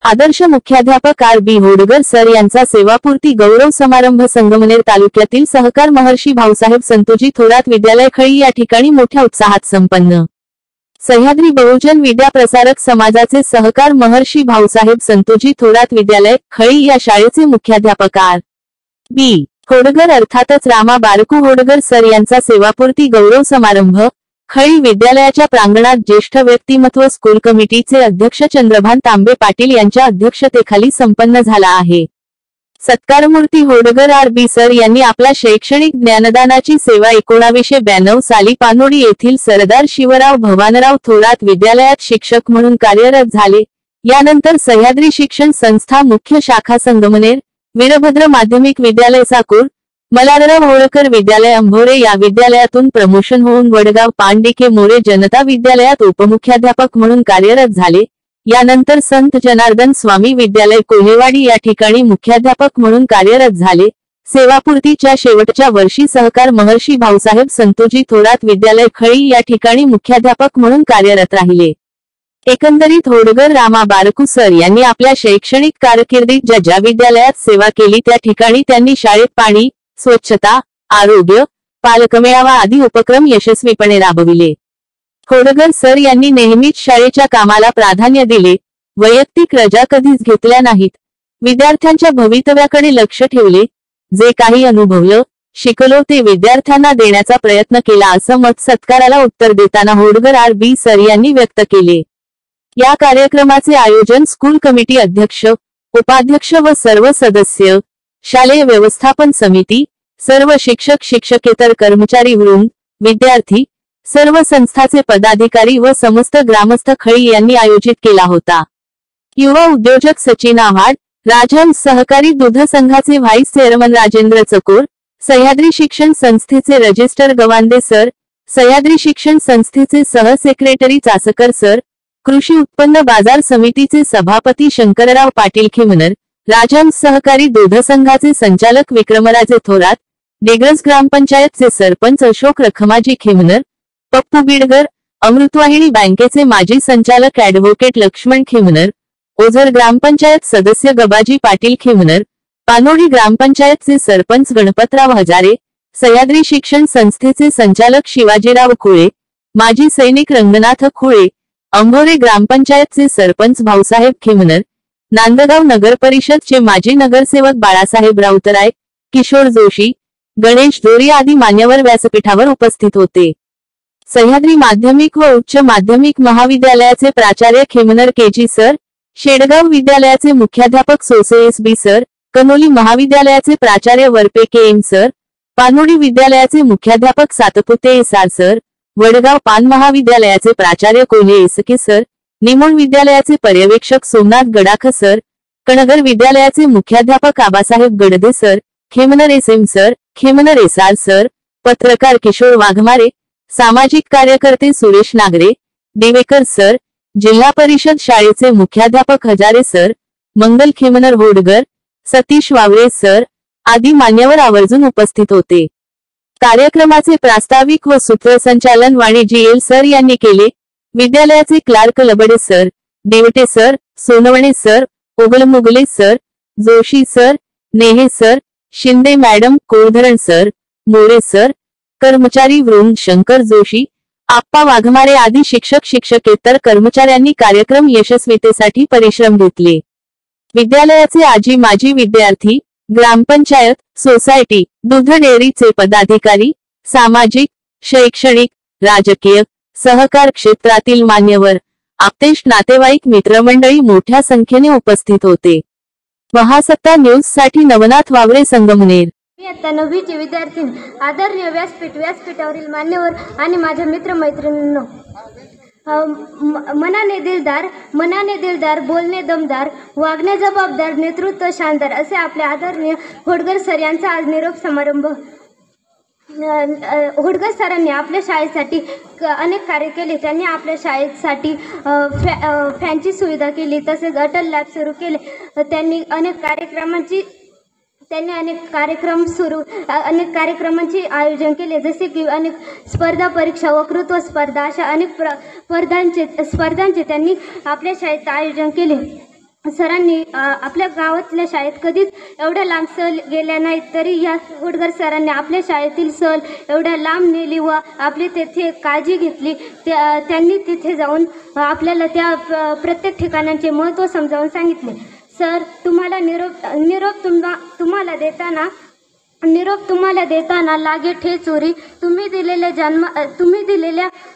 आदर्श मुख्याध्यापक R B होडगर sir यांचा सेवापूर्ती गौरव समारंभ संगमनेर तालुक्यातील सहकार महर्षी भाऊसाहेब संतोजी थोरात विद्यालय खळी या ठिकाणी मोठ्या उत्साहात संपन्न। सह्याद्री बहुजन विद्या प्रसारक समाजाचे सहकार महर्षी भाऊसाहेब संतोजी थोरात विद्यालय खळी या शाळेचे मुख्याध्यापक आर बी होडगर अर्थातच रामा बारकू होडगर सर यांचा सेवापूर्ती गौरव समारंभ खळी विद्यालयाच्या प्रांगणात ज्येष्ठ व्यक्तिमत्व स्कूल कमिटीचे अध्यक्ष चंद्रभान तांबे पाटील यांच्या अध्यक्षतेखाली संपन्न झाला आहे। सत्कारमूर्ती होडगर आर बी सर यांनी आपला शैक्षणिक ज्ञानदानाची सेवा 1992 साली पानोडी येथील सरदार शिवराव भवानराव थोरात विद्यालयात शिक्षक म्हणून कार्यरत झाले। यानंतर सह्याद्री शिक्षण संस्था मुख्य शाखा संगमनेर, वीरभद्र माध्यमिक विद्यालय साकूर, मल्हारराव होळकर विद्यालय अंभोरे या विद्यालयातून प्रमोशन होऊन वडगाव पांडिके मोरे जनता विद्यालयात उपमुख्याध्यापक म्हणून कार्यरत झाले। यानंतर संत जनार्दन स्वामी विद्यालय कोल्हेवाडी या ठिकाणी मुख्याध्यापक म्हणून कार्यरत झाले। सेवापूर्तीच्या शेवटच्या वर्षी सहकार महर्षी भाऊसाहेब संतोजी थोरात विद्यालय खळी या ठिकाणी मुख्याध्यापक म्हणून कार्यरत राहिले। एकंदरीत होडगर रामा बारकू सर यांनी आपल्या शैक्षणिक कारकिर्दीत ज्या विद्यालयात सेवा केली त्या ठिकाणी त्यांनी शाळेत पाणी, स्वच्छता, आरोग्य, पालकमेळावा आदी उपक्रम यशस्वीपणे राबविले। होडगर सर यांनी नेहमीच शाळेच्या कामाला प्राधान्य दिले, वैयक्तिक रजा कधीच घेतल्या नाहीत, विद्यार्थ्यांच्या भवितव्याकडे लक्ष ठेवले, जे काही अनुभवलं, शिकलो ते विद्यार्थ्यांना देण्याचा प्रयत्न केला असं मत सत्काराला उत्तर देताना होडगर आर बी सर यांनी व्यक्त केले। या कार्यक्रमाचे आयोजन स्कूल कमिटी अध्यक्ष, उपाध्यक्ष व सर्व सदस्य, शालेय व्यवस्थापन समिती, सर्व शिक्षक शिक्षकेतर कर्मचारी वृंद, विद्यार्थी, सर्व संस्थाचे पदाधिकारी व समस्त ग्रामस्थ खळी यांनी आयोजित केला होता। युवा उद्योजक सचिन आव्हाड, राजहंस सहकारी दूध संघाचे व्हाईस चेअरमन राजेंद्र चकोर, सह्याद्री शिक्षण संस्थेचे रजिस्टर गवांदे सर, सह्याद्री शिक्षण संस्थेचे सह सेक्रेटरी चासकर सर, कृषी उत्पन्न बाजार समितीचे सभापती शंकरराव पाटील खेमनर, राजहंस सहकारी दूध संघाचे संचालक विक्रमराजे थोरात, डेग्रस ग्रामपंचायतचे सरपंच अशोक रखमाजी खेमनर, पप्पू बिडगर, अमृतवाहिनी बँकेचे माजी संचालक ॲडव्होकेट लक्ष्मण खेमनर, ओझर ग्रामपंचायत सदस्य गबाजी पाटील खेमनर, पानोडी ग्रामपंचायतचे सरपंच गणपतराव हजारे, सह्याद्री शिक्षण संस्थेचे संचालक शिवाजीराव खुळे, माजी सैनिक रंगनाथ खुळे, अंभोरे ग्रामपंचायतचे सरपंच भाऊसाहेब खेमनर, नांदगाव नगर परिषदचे माजी नगरसेवक बाळासाहेब राऊतराय, किशोर जोशी, गणेश दोरी आदी मान्यवर व्यासपीठावर उपस्थित होते। सह्याद्री माध्यमिक व उच्च माध्यमिक महाविद्यालयाचे प्राचार्य खेमनर केजी सर, शेडगाव विद्यालयाचे मुख्याध्यापक Sose S B sir, Kanoli महाविद्यालयाचे प्राचार्य Warpe K M sir, Panodi विद्यालयाचे मुख्याध्यापक Satpute S R sir, Vadgaon Pan महाविद्यालयाचे प्राचार्य Kolhe S K sir, Nimon विद्यालयाचे पर्यवेक्षक सोमनाथ गडाख सर, कणगर विद्यालयाचे मुख्याध्यापक Abasaheb Gadade sir, Khemnar S M sir, Khemnar S R sir, पत्रकार किशोर वाघमारे, सामाजिक कार्यकर्ते सुरेश नागरे, देवेकर सर, जिल्हा परिषद शाळेचे मुख्याध्यापक हजारे सर, मंगल खेमनर होडगर, सतीश वावळे सर आदी मान्यवर आवर्जून उपस्थित होते। कार्यक्रमाचे प्रास्ताविक व सूत्रसंचालन वाणिजी एल सर यांनी केले। विद्यालयाचे clerk Labade sir, Devte sir, Sonawane sir, Ogalmugale sir, Joshi sir, Nehe sir, Shinde madam, Koldharan sir, More sir, कर्मचारी वृंद शंकर जोशी, आप्पा वाघमारे आदी शिक्षक शिक्षकेतर कर्मचाऱ्यांनी कार्यक्रम यशस्वीतेसाठी परिश्रम घेतले। विद्यालयाचे आजी माजी विद्यार्थी, ग्रामपंचायत, सोसायटी, दूध डेअरीचे पदाधिकारी, सामाजिक, शैक्षणिक, राजकीय, सहकार क्षेत्रातील मान्यवर, आप्तेष्ट नातेवाईक मित्रमंडळी मोठ्या संख्येने उपस्थित होते। महासत्ता न्यूज साठी नवनाथ वावरे संगमनेर। मी आता 9वीची विद्यार्थिनी। आदरणीय व्यासपीठावरील मान्यवर आणि माझ्या मित्रमैत्रिणींनो, मनाने दिलदार, बोलणे दमदार, वागणे जबाबदार, नेतृत्व शानदार असे आपले आदरणीय होडगर सर यांचा आज निरोप समारंभ। होडगर सरांनी आपल्या शाळेसाठी अनेक कार्य केले। त्यांनी आपल्या शाळेसाठी फॅनची सुविधा केली, तसेच अटल लॅब सुरू केले। त्यांनी अनेक कार्यक्रमांचे आयोजन केले, जसे की अनेक स्पर्धा परीक्षा, वक्तृत्व स्पर्धा अशा अनेक स्पर्धांचे त्यांनी आपल्या शाळेत आयोजन केले। सरांनी आपल्या गावातल्या शाळेत कधीच एवढ्या लांब सहल गेल्या नाहीत, तरी या होडगर सरांनी आपल्या शाळेतील सहल एवढ्या लांब नेली व आपली तेथे काळजी घेतली. त्यांनी तिथे जाऊन आपल्याला त्या प्रत्येक ठिकाणांचे महत्त्व समजावून सांगितले. सर, तुम्हाला निरोप तुम्हाला देताना लागे ठेचोरी, तुम्ही दिलेल्या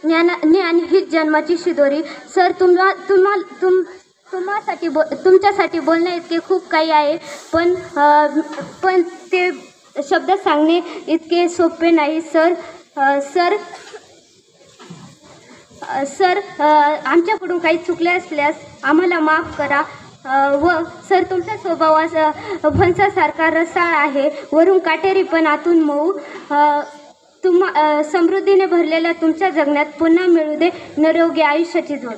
ज्ञान हीच जन्माची शिदोरी. सर, तुमच्यासाठी बोलण्या इतके खूप काही आहे, पण ते शब्द सांगणे इतके सोपे नाही. सर, आमच्याकडून काही चुकले असल्यास आम्हाला माफ करा. व सर, तुमचा स्वभाव फणसासारखा रसाळ आहे, वरून काटेरी पण आतून मऊ. समृद्धीने भरलेल्या तुमच्या जगण्यात पुन्हा मिळू दे निरोगी आयुष्याची जोड.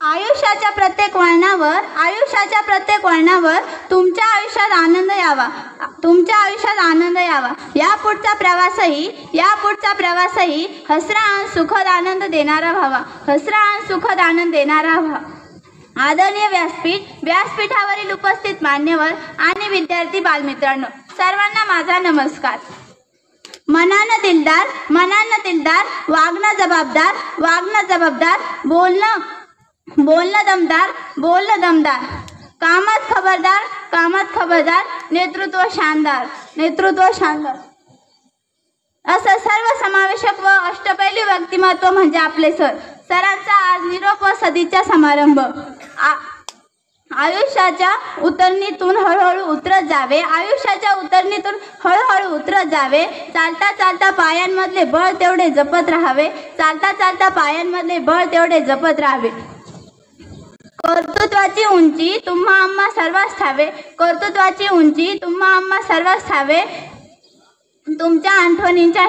आयुष्याच्या प्रत्येक वळणावर तुमच्या आयुष्यात आनंद यावा. या पुढचा प्रवासही हसरा आणि सुखद आनंद देणारा व्हावा. आदरणीय व्यासपीठावरील उपस्थित मान्यवर आणि विद्यार्थी बालमित्रांनो, सर्वांना माझा नमस्कार. मनानं दिलदार, वागणं जबाबदार, बोलणं दमदार, कामात खबरदार, नेतृत्व शानदार. असं सर्वसमावेशक व अष्टपैलू व्यक्तिमत्व म्हणजे आपले सर. सरांचा आज निरोप व सदिच्छा समारंभ. आयुष्याच्या उतरणीतून हळूहळू उतरत जावे. चालता पायांमधले बळ तेवढे जपत राहावे. कर्तृत्वाची उंची तुम्हा आम्हा सर्वांस ठावे. तुमच्या आठवणींच्या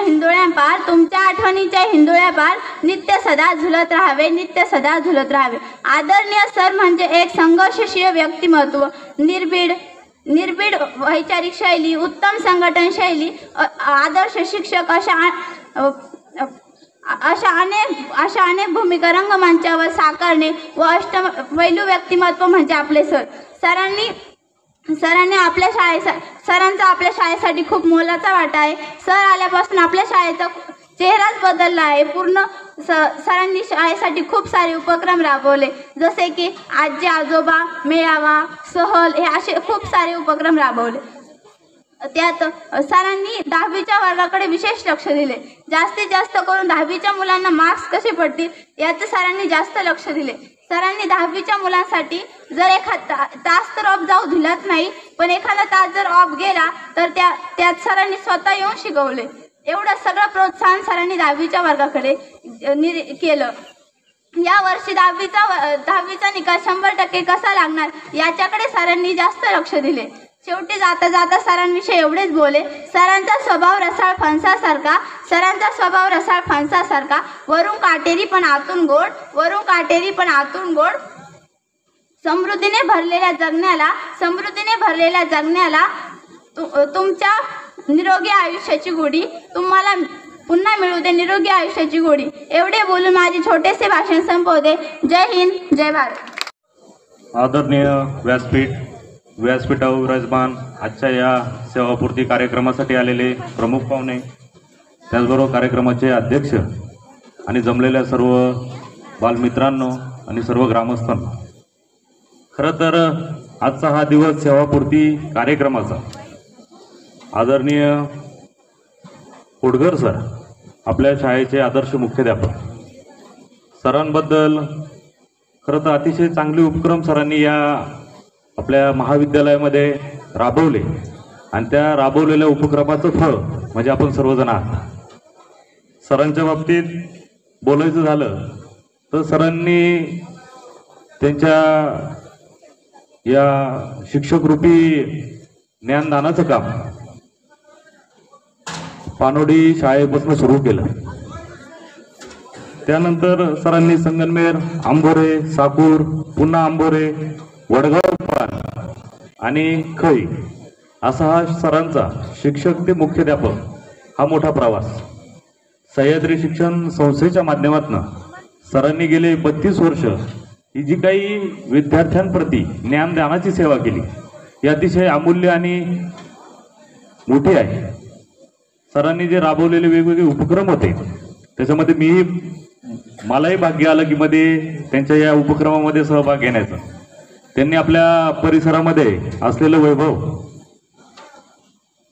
हिंदोळ्या पार नित्य सदा झुलत राहावे. आदरणीय सर म्हणजे एक संघर्षशील व्यक्तिमत्व, निर्भीड वैचारिक शैली, उत्तम संघटन शैली, आदर्श शिक्षक अशा अनेक भूमिका रंगमंचावर साकारणे व अष्टपैलू व्यक्तिमत्व म्हणजे आपले सर. सरांचा आपल्या शाळेसाठी खूप मोलाचा वाटा आहे. सर आल्यापासून आपल्या शाळेचा चेहराच बदलला आहे. सरांनी शाळेसाठी खूप सारे उपक्रम राबवले, जसे की आजी आजोबा मेळावा, सहल, हे असे खूप सारे उपक्रम राबवले. त्यात सरांनी 10वीच्या वर्गाकडे विशेष लक्ष दिले. जास्तीत जास्त करून 10वीच्या मुलांना मार्क्स कसे पडतील याचे सरांनी जास्त लक्ष दिले. सरांनी 10वीच्या मुलांसाठी जर एखादा तास तर ऑफ जाऊ दिलाच नाही, पण एखादा तास जर ऑफ गेला तर त्यात सरांनी स्वतः येऊन शिकवले. एवढं सगळं प्रोत्साहन सरांनी 10वीच्या वर्गाकडे केलं. या वर्षी 10वीचा निकाल 100% कसा लागणार याच्याकडे सरांनी जास्त लक्ष दिले. शेवटी जाता सरांविषयी एवढेच बोले. सरांचा स्वभाव रसाळ फणसासारखा, वरून काटेरी पण आतून गोड. समृद्धीने भरलेल्या जगण्याला तुमच्या निरोगी आयुष्याची गोडी, तुम्हाला पुन्हा मिळू दे निरोगी आयुष्याची गोडी. एवढे बोलून माझे छोटेसे भाषण संपवते. जय हिंद, जय भारत. आदरणीय व्यासपीठावर विराजमान आजच्या या सेवापूर्ती कार्यक्रमासाठी आलेले प्रमुख पाहुणे, त्याचबरोबर कार्यक्रमाचे अध्यक्ष आणि जमलेल्या सर्व बालमित्रांनो आणि सर्व ग्रामस्थांनो, खरं तर आजचा हा दिवस सेवापूर्ती कार्यक्रमाचा आदरणीय होडगर सर, आपल्या शाळेचे आदर्श मुख्याध्यापक, सरांबद्दल खरं तर अतिशय चांगले उपक्रम सरांनी या आपल्या महाविद्यालयामध्ये राबवले आणि त्या राबवलेल्या उपक्रमाचं फळ म्हणजे आपण सर्वजण आहात. सरांच्या बाबतीत बोलायचं झालं तर सरांनी त्यांच्या या शिक्षकरूपी ज्ञानदानाचं काम पानोडी शाळेपासून सुरू केलं. त्यानंतर सरांनी संगमनेर, आंबोरे, साकूर, पुन्हा आंबोरे, वडगाव पान आणि खळी असा हा सरांचा शिक्षक ते मुख्याध्यापक हा मोठा प्रवास. सह्याद्री शिक्षण संस्थेच्या माध्यमातून सरांनी गेले 32 वर्ष ही जी काही विद्यार्थ्यांप्रती ज्ञानदानाची सेवा केली ही अतिशय अमूल्य आणि मोठी आहे. सरांनी जे राबवलेले वेगवेगळे उपक्रम होते त्याच्यामध्ये मलाही भाग्य आलं की मध्ये त्यांच्या या उपक्रमामध्ये सहभाग घेण्याचं. त्यांनी आपल्या परिसरामध्ये असलेलं वैभव,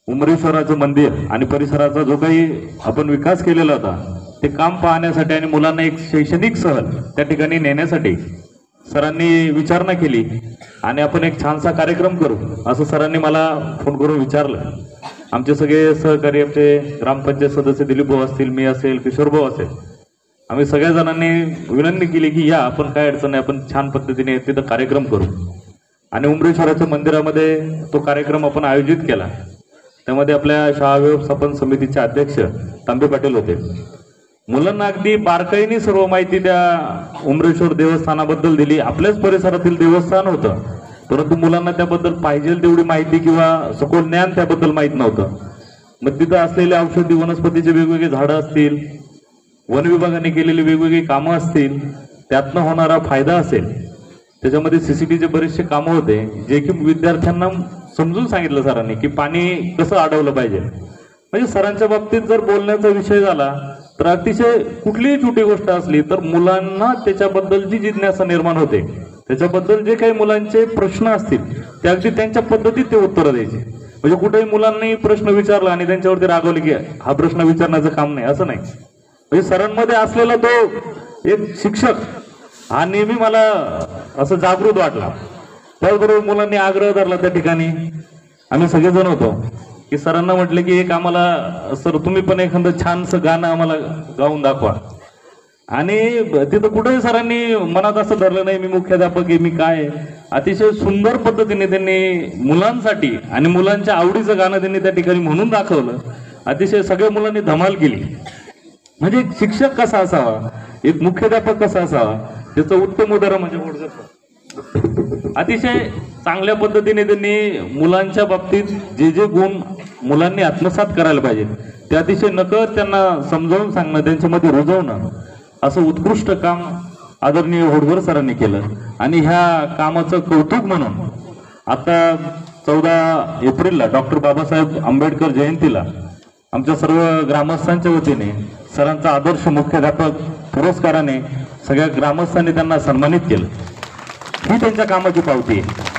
उमरेश्वराचं मंदिर आणि परिसराचा जो काही आपण विकास केलेला होता ते काम पाहण्यासाठी आणि मुलांना एक शैक्षणिक सहल त्या ठिकाणी नेण्यासाठी सरांनी विचारणा केली आणि आपण एक छानसा कार्यक्रम करू असं सरांनी मला फोन करून विचारलं. आमचे सगळे सहकारी, आमचे ग्रामपंचायत सदस्य दिलीप भाऊ असतील, मी असेल, किशोर भाऊ असेल, आम्ही सगळ्या जणांनी विनंती केली की या आपण काय अडचण नाही, आपण छान पद्धतीने तिथं कार्यक्रम करू. आणि उमरेश्वराच्या मंदिरामध्ये तो कार्यक्रम आपण आयोजित केला. त्यामध्ये आपल्या शाळा व्यवस्थापन समितीचे अध्यक्ष तांबे पाटील होते. मुलांना अगदी बारकाईने सर्व माहिती त्या उमरेश्वर देवस्थानाबद्दल दिली. आपल्याच परिसरातील देवस्थान होतं, परंतु मुलांना त्याबद्दल पाहिजे तेवढी माहिती किंवा सखोल ज्ञान त्याबद्दल माहीत नव्हतं. मग तिथं असलेले औषधी वनस्पतीचे वेगवेगळे झाडं असतील, वन विभागाने केलेली वेगवेगळी कामं असतील, त्यातनं होणारा फायदा असेल, त्याच्यामध्ये CCTVचे बरेचसे कामं होते जे की विद्यार्थ्यांना समजून सांगितलं सरांनी की पाणी कसं अडवलं पाहिजे. म्हणजे सरांच्या बाबतीत जर बोलण्याचा विषय झाला तर अतिशय कुठलीही छोटी गोष्ट असली तर मुलांना त्याच्याबद्दल जी जिज्ञासा निर्माण होते, त्याच्याबद्दल जे काही मुलांचे प्रश्न असतील ते अगदी त्यांच्या पद्धतीत ते उत्तरं द्यायचे. म्हणजे कुठेही मुलांनी प्रश्न विचारला आणि त्यांच्यावरती रागवले की हा प्रश्न विचारण्याचं काम नाही, असं नाही. म्हणजे सरांमध्ये असलेला तो एक शिक्षक हा नेहमी मला असं जागृत वाटला. त्याचबरोबर मुलांनी आग्रह धरला त्या ठिकाणी, आम्ही सगळेजण होतो की सरांना म्हटले की एक आम्हाला सर तुम्ही पण एखादं छानसं गाणं आम्हाला गाऊन दाखवा. आणि तिथं कुठेही सरांनी मनात असं धरलं नाही मी मुख्याध्यापक आहे, मी काय. अतिशय सुंदर पद्धतीने त्यांनी मुलांसाठी आणि मुलांच्या आवडीचं गाणं त्यांनी त्या ठिकाणी म्हणून दाखवलं. अतिशय सगळ्या मुलांनी धमाल केली. म्हणजे एक शिक्षक कसा असावा, एक मुख्याध्यापक कसा असावा त्याचं उत्तम उदाहरण म्हणजे होडकर. अतिशय चांगल्या पद्धतीने त्यांनी मुलांच्या बाबतीत जे गुण मुलांनी आत्मसात करायला पाहिजे ते अतिशय नकळत त्यांना समजावून सांगणं, त्यांच्यामध्ये रुजवणं, असं उत्कृष्ट काम आदरणीय होडकर सरांनी केलं. आणि ह्या कामाचं कौतुक म्हणून आता 14 एप्रिलला डॉक्टर बाबासाहेब आंबेडकर जयंतीला आमच्या सर्व ग्रामस्थांच्या वतीने सरांचा आदर्श मुख्याध्यापक पुरस्काराने सगळ्या ग्रामस्थांनी त्यांना सन्मानित केलं. ही त्यांच्या कामाची पावती आहे.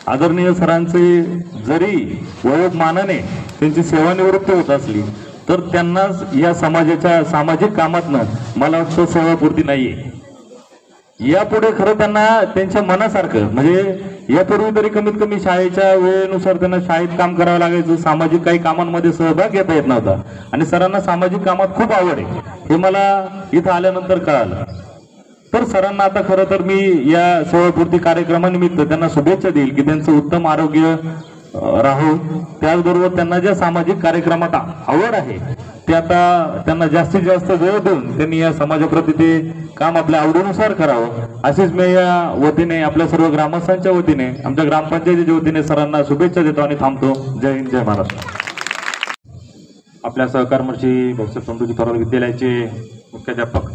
आदरणीय सरांचे जरी वयोमानाने त्यांची सेवानिवृत्ती होत असली तर त्यांना या समाजाच्या सामाजिक कामातनं मला वाटतं सेवापूर्ती नाहीये. यापुढे खरं त्यांना त्यांच्या मनासारखं म्हणजे यापूर्वी तरी कमीत कमी शाळेच्या वेळेनुसार त्यांना शाळेत काम करावं लागायचं, सामाजिक काही कामांमध्ये सहभाग घेता येत नव्हता. आणि सरांना सामाजिक कामात खूप आवड आहे हे मला इथं आल्यानंतर कळालं. तर सरांना आता खरं तर मी या सेवापूर्ती कार्यक्रमानिमित्त त्यांना शुभेच्छा देईल की त्यांचं उत्तम आरोग्य राहो. त्याचबरोबर त्यांना ज्या सामाजिक कार्यक्रमात आवड आहे ते आता त्यांना जास्तीत जास्त वेळ देऊन त्यांनी या समाजाप्रती ते काम आपल्या आवडीनुसार करावं, अशीच मी या वतीने आपल्या सर्व ग्रामस्थांच्या वतीने आमच्या ग्रामपंचायतीच्या वतीने सरांना शुभेच्छा देतो आणि थांबतो. जय हिंद, जय महाराष्ट्र. आपल्या सहकार महर्षी भाऊसाहेब संतोजी थोरात विद्यालयाचे मुख्याध्यापक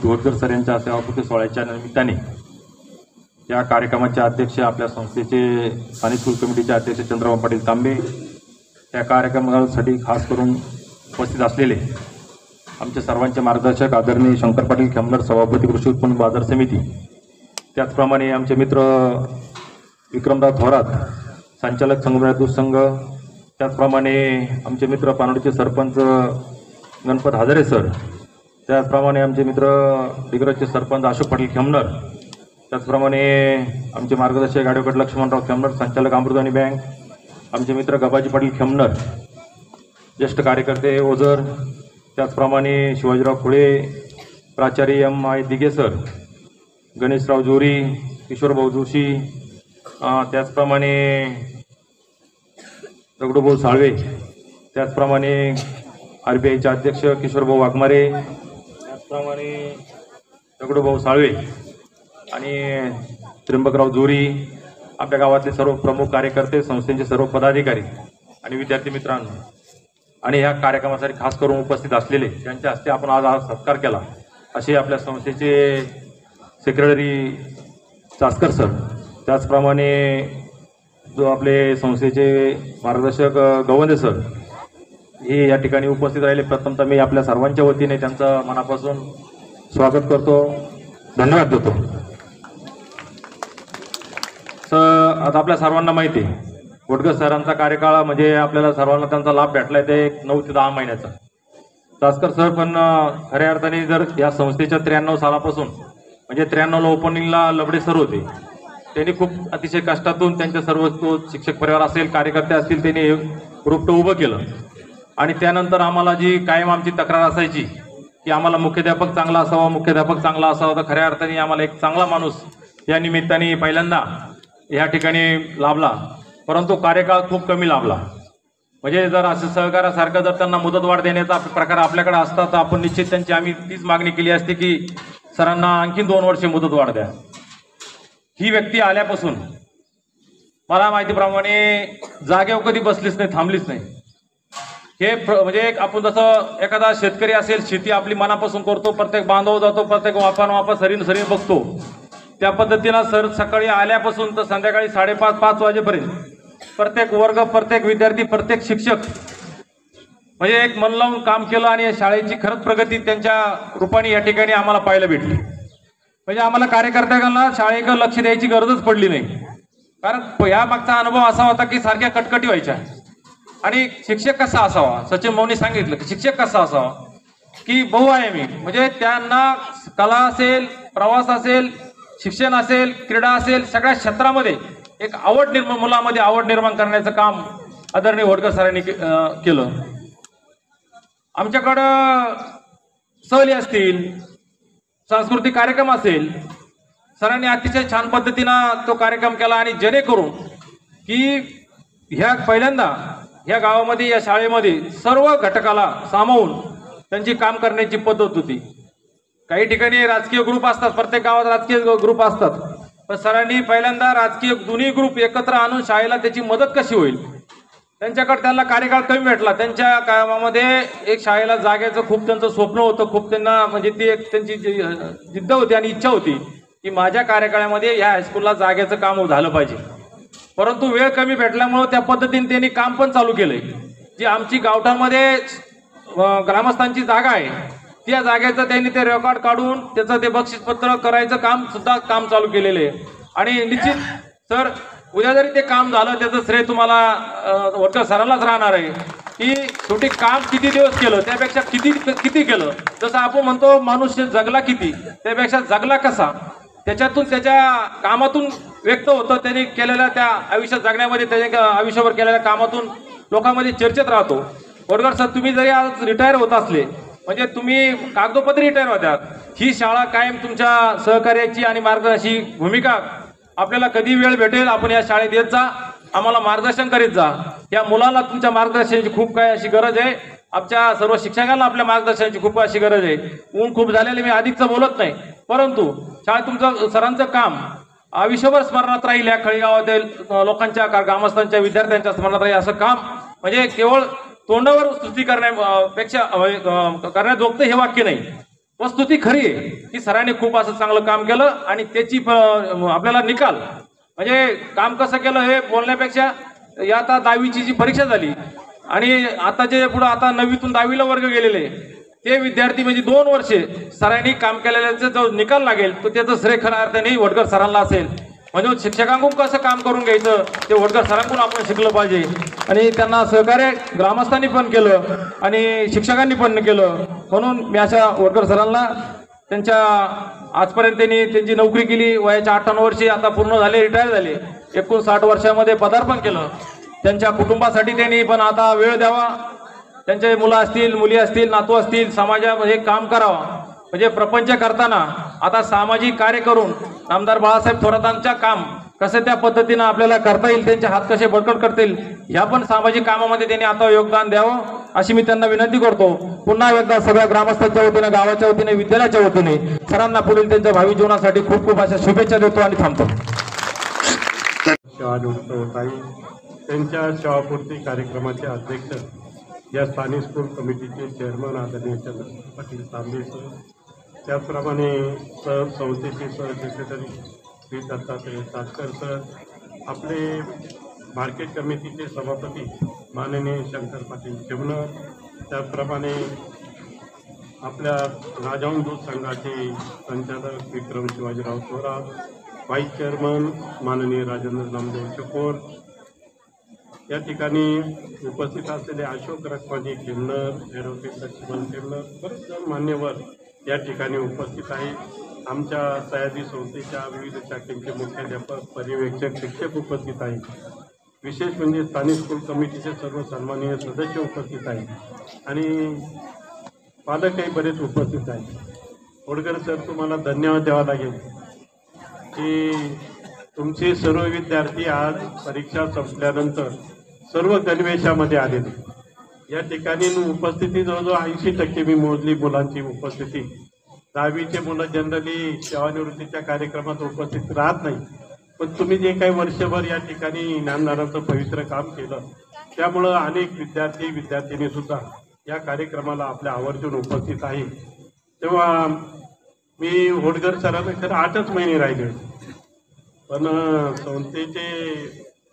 होडकर सर यांच्या सेवापूर्ती सोहळ्याच्या निमित्ताने या कार्यक्रमाचे अध्यक्ष आपल्या संस्थेचे स्थानिक स्कूल कमिटीचे अध्यक्ष चंद्रभाऊ पाटील तांबे, या कार्यक्रमासाठी खास करून उपस्थित असलेले आमचे सर्वांचे मार्गदर्शक आदरणीय शंकर पाटील खेमनर, सभापती कृषी उत्पन्न बाजार समिती, त्याचप्रमाणे आमचे मित्र विक्रमराव थोरात, संचालक संगमनेर दूध संघ, त्याचप्रमाणे आमचे मित्र पानोडीचे सरपंच गणपत हजारे सर, त्याचप्रमाणे आमचे मित्र डिग्रजचे सरपंच अशोक पाटील खेमनर, त्याचप्रमाणे आमचे मार्गदर्शक ॲडव्होकेट लक्ष्मणराव खेमनर, संचालक अमृतवाणी बँक, आमचे मित्र गबाजी पाटील खेमनर, ज्येष्ठ कार्यकर्ते ओझर, त्याचप्रमाणे शिवाजीराव खुळे, प्राचार्य M.I. दिघे सर, गणेशराव जोरी, किशोरभाऊ जोशी, त्याचप्रमाणे दगडूभाऊ साळवे, त्याचप्रमाणे RBIचे अध्यक्ष किशोरभाऊ वाघमारे, त्याचप्रमाणे दगडूभाऊ साळवे आणि त्र्यंबकराव जोरी, आपल्या गावातले सर्व प्रमुख कार्यकर्ते, संस्थेचे सर्व पदाधिकारी आणि विद्यार्थी मित्रांनो, आणि ह्या कार्यक्रमासाठी खास करून उपस्थित असलेले ज्यांच्या हस्ते आपण आज सत्कार केला असे आपल्या संस्थेचे सेक्रेटरी चासकर सर, त्याचप्रमाणे जो आपले संस्थेचे मार्गदर्शक गवंदे सर हे या ठिकाणी उपस्थित राहिले, प्रथमतः मी आपल्या सर्वांच्या वतीने त्यांचं मनापासून स्वागत करतो, धन्यवाद देतो. आता आपल्या सर्वांना माहिती आहे वडगर सरांचा कार्यकाळ म्हणजे आपल्याला सर्वांना त्यांचा लाभ भेटलाय ते 9 ते 10 महिन्याचा. चासकर सर पण खऱ्या अर्थाने जर या संस्थेच्या 93 सालापासून म्हणजे 93ला ओपनिंगला लबडे सर होते, त्यांनी खूप अतिशय कष्टातून त्यांच्या सर्व शिक्षक परिवार असेल, कार्यकर्ते असतील, त्यांनी हे रोपटं उभं केलं. आणि त्यानंतर आम्हाला जी कायम आमची तक्रार असायची की आम्हाला मुख्याध्यापक चांगला असावा, मुख्याध्यापक चांगला असावा, तर खऱ्या अर्थाने आम्हाला एक चांगला माणूस या निमित्ताने पहिल्यांदा या ठिकाणी लाभला. परंतु कार्यकाळ खूप कमी लाभला. म्हणजे जर असं सहकार्यासारखं जर त्यांना मुदतवाढ देण्याचा प्रकार आपल्याकडे असता तर आपण निश्चित त्यांची आम्ही तीच मागणी केली असती की सरांना आणखी 2 वर्षे मुदतवाढ द्या. ही व्यक्ती आल्यापासून मला माहितीप्रमाणे जागेवर कधी बसलीच नाही, थांबलीच नाही. हे म्हणजे आपण जसं एखादा शेतकरी असेल, शेती आपली मनापासून करतो, प्रत्येक बांधव जातो, प्रत्येक वापा सरीन बघतो, त्या पद्धतीनं सर सकाळी आल्यापासून तर संध्याकाळी 5:30 वाजेपर्यंत प्रत्येक वर्ग, प्रत्येक विद्यार्थी, प्रत्येक शिक्षक म्हणजे एक मन लावून काम केलं आणि शाळेची खरंच प्रगती त्यांच्या रूपाने या ठिकाणी आम्हाला पाहायला भेटली. म्हणजे आम्हाला कार्यकर्त्यांना शाळेकडे लक्ष द्यायची गरजच पडली नाही, कारण या मागचा अनुभव असा होता की सारख्या कटकटी व्हायच्या. आणि शिक्षक कसा असावा, सचिन भाऊंनी सांगितलं की शिक्षक कसा असावा की बहुआयामी, म्हणजे त्यांना कला असेल, प्रवास असेल, शिक्षण असेल, क्रीडा असेल, सगळ्या क्षेत्रामध्ये एक आवड मुलामध्ये आवड निर्माण करण्याचं काम आदरणीय वडगर सरांनी केलं. आमच्याकडं सहली असतील, सांस्कृतिक कार्यक्रम असेल, सरांनी अतिशय छान पद्धतीनं तो कार्यक्रम केला. आणि जेणेकरून की ह्या पहिल्यांदा ह्या गावामध्ये, या शाळेमध्ये सर्व घटकाला सामावून त्यांची काम करण्याची पद्धत होती. काही ठिकाणी राजकीय ग्रुप असतात, प्रत्येक गावात राजकीय ग्रुप असतात, पण सरांनी पहिल्यांदा राजकीय दोन्ही ग्रुप एकत्र आणून शाळेला त्याची मदत कशी होईल, त्यांच्याकडे त्यांना कार्यकाळ कमी भेटला. त्यांच्या कामामध्ये एक शाळेला जागेचं खूप त्यांचं स्वप्न होतं, खूप त्यांना म्हणजे ती एक त्यांची जिद्द होती आणि इच्छा होती की माझ्या कार्यकाळामध्ये या हायस्कूलला जागेचं काम झालं पाहिजे. परंतु वेळ कमी भेटल्यामुळे त्या पद्धतीने त्यांनी काम पण चालू केलंय. जी आमची गावठाणमध्ये ग्रामस्थांची जागा आहे, त्या जागेचं त्यांनी ते रेकॉर्ड काढून त्याचं ते बक्षीसपत्र करायचं काम चालू केलेलं आहे. आणि निश्चित सर उद्या जरी ते काम झालं त्याचं श्रेय तुम्हाला वडकर सरांनाच राहणार आहे की शेवटी काम किती दिवस केलं त्यापेक्षा किती केलं. जसं आपण म्हणतो माणूस जगला किती, त्यापेक्षा जगला कसा, त्याच्यातून त्याच्या कामातून व्यक्त होतं. त्यांनी केलेल्या त्या आयुष्यात जगण्यामध्ये, त्याच्या आयुष्यावर केलेल्या कामातून लोकांमध्ये चर्चेत राहतो. वडगर सर तुम्ही जरी आज रिटायर होत असले, म्हणजे तुम्ही कागदोपत्री रिटायर होत्या, ही शाळा कायम तुमच्या सहकार्याची आणि मार्गदर्शनाची भूमिका आपल्याला कधी वेळ भेटेल आपण या शाळेत येत जा, आम्हाला मार्गदर्शन करीत जा. या मुलाला तुमच्या मार्गदर्शनाची खूप काय अशी गरज आहे, आमच्या सर्व शिक्षकांना आपल्या मार्गदर्शनाची खूप अशी गरज आहे. ऊन खूप झालेले मी अधिकचं बोलत नाही, परंतु शाळेत तुमचं सरांचं काम आयुष्यभर स्मरणात राहील. या खळीगावातील लोकांच्या, ग्रामस्थांच्या, विद्यार्थ्यांच्या स्मरणात राहील असं काम. म्हणजे केवळ तोंडावर स्तुती करण्यापेक्षा करण्याजोगतं हे वाक्य नाही, वस्तुती खरी आहे की सरांनी खूप असं चांगलं काम केलं आणि त्याची आपल्याला निकाल म्हणजे काम कसं केलं हे बोलण्यापेक्षा या आता 10वीची जी परीक्षा झाली आणि आता जे पुढे आता 9वीतून 10वीला वर्ग गेलेले ते विद्यार्थी म्हणजे 2 वर्षे सरांनी काम केलेल्याचा जो निकाल लागेल तो त्याचं श्रेय खऱ्या अर्थाने वडगर सरांना असेल. म्हणजे शिक्षकांकडून कसं काम करून घ्यायचं ते वडगर सरांकडून आपण शिकलं पाहिजे. आणि त्यांना सहकार्य ग्रामस्थांनी पण केलं आणि शिक्षकांनी पण केलं. म्हणून मी अशा वडगर सरांना त्यांच्या आजपर्यंत त्यांची नोकरी केली, वयाच्या 58 वर्षी आता पूर्ण झाले, रिटायर झाले, 59 वर्षामध्ये पदार्पण केलं. त्यांच्या कुटुंबासाठी त्यांनी पण आता वेळ द्यावा, त्यांचे मुलं असतील, मुली असतील, नातू असतील, समाजामध्ये काम करावं. म्हणजे प्रपंच करताना आता सामाजिक कार्य करून आमदार बाळासाहेब थोरातांच्या काम कसं त्या पद्धतीनं आपल्याला करता येईल, त्यांचे हात कसे बळकट करता येईल, ह्या पण सामाजिक कामामध्ये त्यांनी आता योगदान द्यावं अशी मी त्यांना विनंती करतो. पुन्हा एकदा सगळ्या ग्रामस्थांच्या वतीने, गावाच्या वतीने, विद्यालयाच्या वतीने सरांना पुढील त्यांच्या भावी जीवनासाठी खूप खूप अशा शुभेच्छा देतो आणि थांबतो. त्यांच्या सेवापूर्ती कार्यक्रमाचे अध्यक्ष या स्थानिक स्कूल कमिटीचे चेअरमन आदरणीय चंद्रकांत पाटील तांबे सर, त्याचप्रमाणे सर संस्थेचे sir secretary Shri Dattatray Satkar sir, आपले मार्केट कमिटीचे सभापती माननीय शंकर पाटील चिमणर, त्याचप्रमाणे आपल्या राजाहून दूध संघाचे संचालक विक्रम शिवाजीराव थोरात, व्हाईस चेअरमन माननीय राजेंद्र नामदेव चकोर, या ठिकाणी उपस्थित असलेले अशोक रखमाजी खेमनर, ॲडव्होकेट लक्ष्मण खेमनर, बरेच जण मान्यवर या ठिकाणी उपस्थित आहेत. आमच्या सह्याद्री संस्थेच्या विविध शाखेचे मुख्याध्यापक, पर्यवेक्षक, शिक्षक उपस्थित आहेत. विशेष म्हणजे स्थानिक स्कूल कमिटीचे सर्व सन्माननीय सदस्य उपस्थित आहेत आणि पालकही बरेच उपस्थित आहेत. होडकर सर, तुम्हाला धन्यवाद द्यावा लागेल की तुमचे सर्व विद्यार्थी आज परीक्षा संपल्यानंतर सर्व गणवेशामध्ये आलेले. या ठिकाणी उपस्थिती जवळजवळ 80% मी मोजली मुलांची उपस्थिती. 10वीचे मुलं जनरली सेवानिवृत्तीच्या कार्यक्रमात उपस्थित राहत नाही, पण तुम्ही जे काही वर्षभर या ठिकाणी ज्ञानदानाचं पवित्र काम केलं त्यामुळं अनेक विद्यार्थी विद्यार्थिनी सुद्धा या कार्यक्रमाला आपल्या आवर्जून उपस्थित आहे. तेव्हा मी होडकर सरांना खरं 8च महिने राहिले, पण संस्थेचे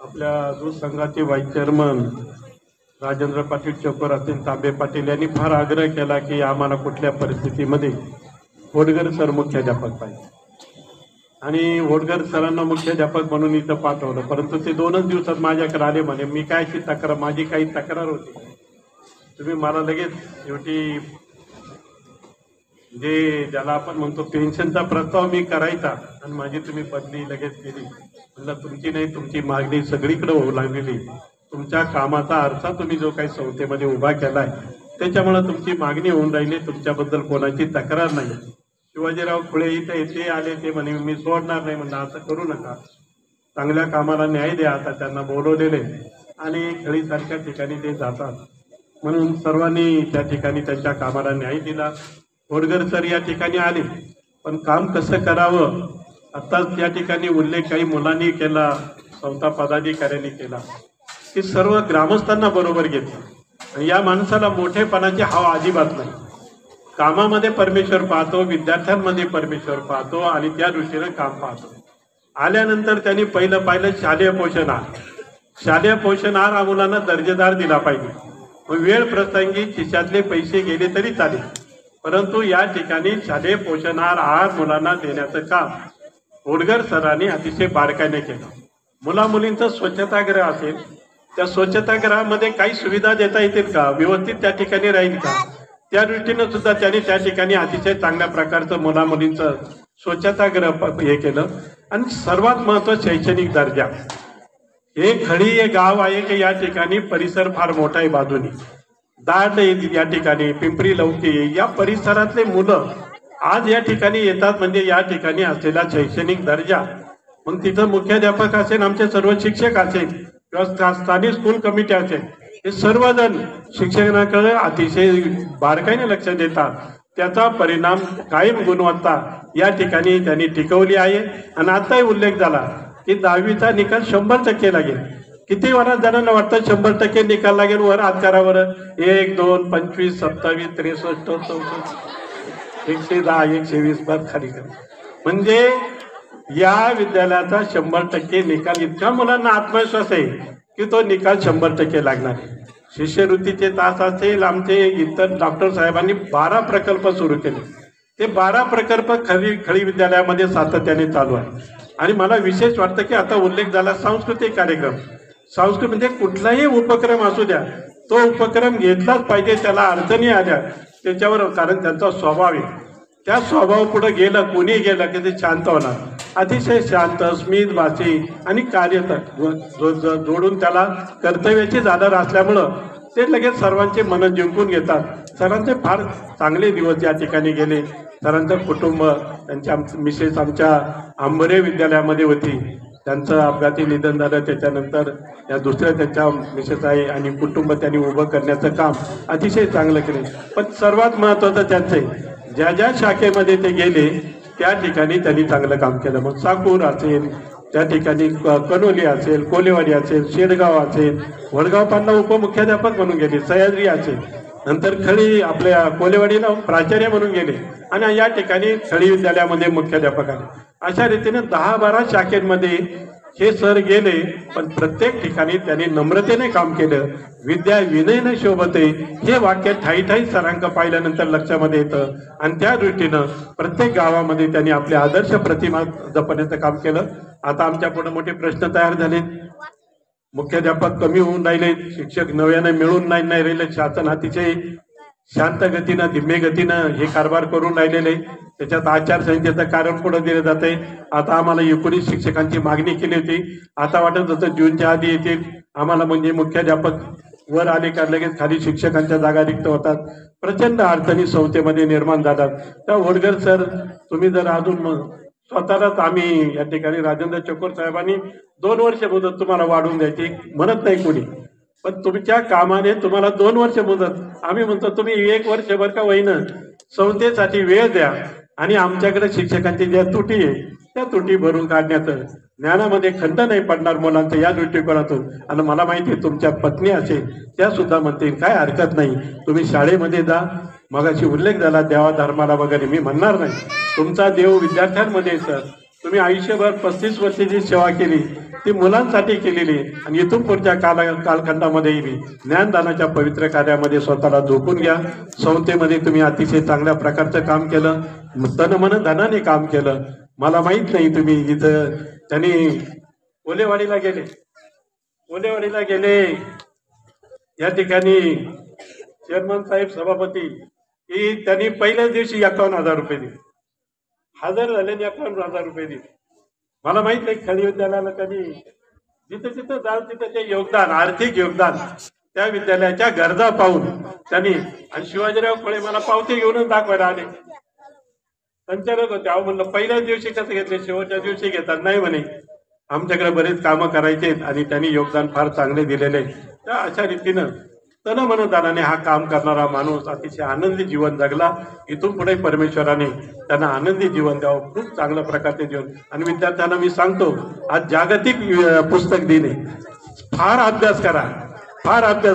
आपल्या दूध संघाचे व्हाईस चेअरमन राजेंद्र पाटील चोकर असतील, तांबे पाटील यांनी फार आग्रह केला की आम्हाला कुठल्या परिस्थितीमध्ये होडकर सर मुख्याध्यापक पाहिजे आणि होडकर सरांना मुख्याध्यापक म्हणून इथं पाठवलं. परंतु ते 2च दिवसात माझ्याकडे आले. म्हणे मी काय तक्रार, माझी काही तक्रार होती, तुम्ही मला लगेच शेवटी ज्याला आपण म्हणतो पेन्शनचा प्रस्ताव मी करायचा आणि माझी तुम्ही बदली लगेच केली. म्हणलं तुमची नाही, तुमची मागणी सगळीकडे होऊ लागलेली. तुमच्या कामाचा अर्थ तुम्ही जो काही संस्थेमध्ये उभा केलाय त्याच्यामुळे तुमची मागणी होऊन राहिली, तुमच्याबद्दल कोणाची तक्रार नाही. शिवाजीराव खुळे इथे येते आले, ते म्हणे मी सोडणार नाही. म्हणलं असं करू नका, चांगल्या कामाला न्याय द्या. आता त्यांना बोलवलेले आणि खळीसारख्या ठिकाणी ते जातात, म्हणून सर्वांनी त्या ठिकाणी त्यांच्या कामाला न्याय दिला. होडकर सर या ठिकाणी आले, पण काम कसं करावं आत्ताच या ठिकाणी उल्लेख काही मुलांनी केला, संस्था पदाधिकाऱ्यांनी केला की सर्व ग्रामस्थांना बरोबर घेतलं. आणि या माणसाला मोठेपणाची हवा अजिबात नाही. कामामध्ये परमेश्वर पाहतो, विद्यार्थ्यांमध्ये परमेश्वर पाहतो आणि त्या दृष्टीनं काम पाहतो. आल्यानंतर त्यांनी पहिलं पाहिलं शालेय पोषण आहार. शालेय पोषण आहार हा मुलांना दर्जेदार दिला पाहिजे. मग वेळ प्रसंगी खिशातले पैसे गेले तरी चालेल, परंतु या ठिकाणी शालेय पोषण आहार मुलांना देण्याचं काम होडकर सरांनी अतिशय बारकाईने केलं. मुला-मुलींचं स्वच्छतागृह असेल, त्या स्वच्छतागृहामध्ये काही सुविधा देता येतील का, व्यवस्थित त्या ठिकाणी राहील का, त्या दृष्टीनं सुद्धा त्यांनी त्या ठिकाणी अतिशय चांगल्या प्रकारचं मुला-मुलींचं स्वच्छतागृह हे केलं. आणि सर्वात महत्त्वाचं शैक्षणिक दर्जा. हे खडी हे गाव आहे की या ठिकाणी परिसर फार मोठा आहे, बाजूनी दाट या ठिकाणी पिंपरी लवकी या परिसरातले मुलं आज या ठिकाणी येतात. म्हणजे या ठिकाणी असलेला शैक्षणिक दर्जा, मग तिथं मुख्याध्यापक असेल, आमचे सर्व शिक्षक असेल किंवा स्थानिक स्कूल कमिटी असेल, हे सर्वजण शिक्षणाकडे अतिशय बारकाईने लक्ष देतात. त्याचा परिणाम कायम गुणवत्ता या ठिकाणी त्यांनी टिकवली आहे. आणि आताही उल्लेख झाला की 10वीचा निकाल 100% लागेल. किती बऱ्याच जणांना वाटतं 100% निकाल लागेल. वर हात करावर 1, 2, 25, 27, 63, 64, 110, 120 बार खाली करा. म्हणजे या विद्यालयाचा 100% निकाल, इतक्या मुलांना आत्मविश्वास आहे की तो निकाल 100% लागणार आहे. शिष्यवृत्तीचे तास असेल, आमचे इतर डॉक्टर साहेबांनी 12 प्रकल्प सुरू केले. ते 12 प्रकल्प खळी विद्यालयामध्ये सातत्याने चालू आहे. आणि मला विशेष वाटतं की आता उल्लेख झाला सांस्कृतिक कार्यक्रम. सांस्कृतिक म्हणजे कुठलाही उपक्रम असू द्या, तो उपक्रम घेतलाच पाहिजे. त्याला अडचणी आल्या त्याच्यावर, कारण त्यांचा स्वभाव आहे, त्या स्वभाव पुढे गेलं, कोणी गेलं की ते शांत होणार. अतिशय शांत, स्मित भाषी आणि कार्य जोडून त्याला कर्तव्याची जाणीव असल्यामुळं ते लगेच सर्वांचे मन जिंकून घेतात. सरांचे फार चांगले दिवस या ठिकाणी गेले. सरांचं कुटुंब, त्यांच्या मिसेस आमच्या आंबरे विद्यालयामध्ये होती, त्यांचं अपघाती निधन झालं. त्याच्यानंतर या दुसऱ्या त्यांच्या मिसेस आहे आणि कुटुंब त्यांनी उभं करण्याचं काम अतिशय चांगलं केले. पण सर्वात महत्त्वाचं त्यांचं, ज्या ज्या शाखेमध्ये ते गेले त्या ठिकाणी त्यांनी चांगलं काम केलं. मग साकूर असेल, त्या ठिकाणी कनोली असेल, कोलेवाडी असेल, शेडगाव असेल, वडगाव पाटला उपमुख्याध्यापक म्हणून गेले, सह्याद्री असेल, नंतर खळी आपल्या कोलेवाडीला प्राचार्य म्हणून गेले आणि या ठिकाणी खळी विद्यालयामध्ये मुख्याध्यापक आले. अशा रीतीने 10-12 शाखेमध्ये हे सर गेले, पण प्रत्येक ठिकाणी त्यांनी नम्रतेने काम केलं. विद्या विनयने शोभते हे वाक्य ठाई ठाई सरांक पाहिल्यानंतर लक्षामध्ये येतं आणि त्या दृष्टीनं प्रत्येक गावामध्ये त्यांनी आपले आदर्श प्रतिमा जपण्याचं काम केलं. आता आमच्या पुढे मोठे प्रश्न तयार झाले. मुख्याध्यापक कमी होऊन राहिले, शिक्षक नव्याने मिळून नाही राहिले. शासन अतिशय शांत गतीनं धीम्य गतीनं हे कारभार करून राहिलेले. त्याच्यात आचारसंहितेचं कारण पुढे दिलं जाते. आता आम्हाला 19 शिक्षकांची मागणी केली होती. आता वाटत होतं जूनच्या आधी येतील आम्हाला, म्हणजे मुख्याध्यापक वर आले का लगेच खाली शिक्षकांच्या जागा रिक्त होतात. प्रचंड अडचणी संस्थेमध्ये निर्माण झातात. त्या होडगर सर तुम्ही जर अजून स्वतःलाच आम्ही या ठिकाणी राजेंद्र चकोर साहेबांनी 2 वर्ष मुदत तुम्हाला वाढवून द्यायची म्हणत नाही कोणी, पण तुमच्या कामाने तुम्हाला 2 वर्ष मुदत, आम्ही म्हणतो तुम्ही 1 वर्षभर का होईना संस्थेसाठी वेळ द्या आणि आमच्याकडे शिक्षकांची ज्या त्रुटी आहे त्या त्रुटी भरून काढण्याचं, ज्ञानामध्ये खंड नाही पडणार मुलांचं या दृष्टिकोनातून. आणि मला माहिती आहे तुमच्या पत्नी असेल त्या सुद्धा म्हणतील काय हरकत नाही तुम्ही शाळेमध्ये जा. मगाशी उल्लेख झाला देवा धर्माला वगैरे, मी म्हणणार नाही, तुमचा देव विद्यार्थ्यांमध्ये सर. तुम्ही आयुष्यभर 35 वर्षाची सेवा केली ती मुलांसाठी केलेली आणि इथून पुढच्या कालखंडामध्ये ज्ञानदानाच्या पवित्र कार्यामध्ये स्वतःला झोपून घ्या. संस्थेमध्ये तुम्ही अतिशय चांगल्या प्रकारचं काम केलं, तन मन धनाने काम केलं. मला माहित नाही तुम्ही इथं त्यांनी ओलेवाडीला गेले या ठिकाणी चेअरमन साहेब सभापती की त्यांनी पहिल्याच दिवशी 51,000 रुपये दिले. हजर झाले 51,000 रुपये दिले. मला माहित नाही खळी विद्यालयाला कधी जिथे जिथे जाल तिथे ते योगदान, आर्थिक योगदान त्या विद्यालयाच्या गरजा पाहून त्यांनी. आणि शिवाजीराव फळे मला पावती घेऊनच दाखवायला आले. संचालक होते. अहो म्हणलं पहिल्याच दिवशी कसं घेतले, शेवटच्या दिवशी घेतात नाही म्हणे, आमच्याकडे बरेच कामं करायचे आणि त्यांनी योगदान फार चांगले दिलेले. त्या अशा रीतीनं तन मन धनाने हा काम करणारा माणूस अतिशय आनंदी जीवन जगला. इथून पुढे परमेश्वराने त्यांना आनंदी जीवन द्यावं, खूप चांगल्या प्रकारचे जीवन. आणि विद्यार्थ्यांना मी सांगतो आज जागतिक पुस्तक दिन आहे, फार अभ्यास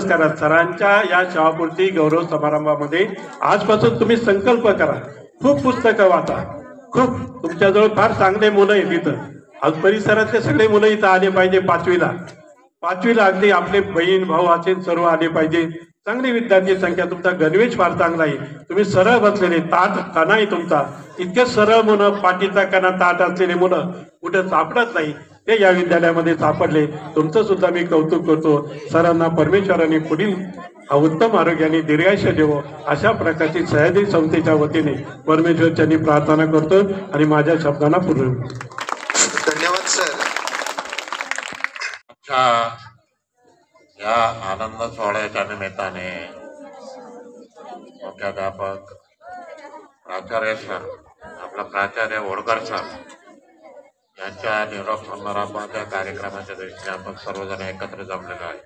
करा. सरांच्या या शाळापूर्ती गौरव समारंभामध्ये आजपासून तुम्ही संकल्प करा, खूप पुस्तकं वाचा. खूप तुमच्याजवळ फार चांगले मुलं आहेत इथं. आज परिसरातले सगळे मुलं इथं आले पाहिजे. पाचवीला अगदी आपले बहीण भाऊ असेल सर्व आले पाहिजे. चांगली विद्यार्थी संख्या. तुमचा गणवेश फार चांगला आहे. तुम्ही सरळ बसलेले, ताट कणा आहे तुमचा. इतके सरळ मुलं, पाठीचा कणा ताट असलेले मुलं कुठे सापडत नाही, ते या विद्यालयामध्ये सापडले. तुमचं सुद्धा मी कौतुक करतो. सरांना परमेश्वराने पुढील उत्तम आरोग्याने दीर्घायुष्य देवो अशा प्रकारची सह्याद्री संस्थेच्या वतीने परमेश्वरच्यांनी प्रार्थना करतो आणि माझ्या शब्दांना पूर्ण. धन्यवाद सर. या आनंद सोहळ्याच्या निमित्ताने मुख्याध्यापक प्राचार्य सर, आपला प्राचार्य होडकर सर यांच्या निरोप समारंभाच्या कार्यक्रमाच्या दृष्टीने आपण सर्वजण एकत्र जमलेलो आहे.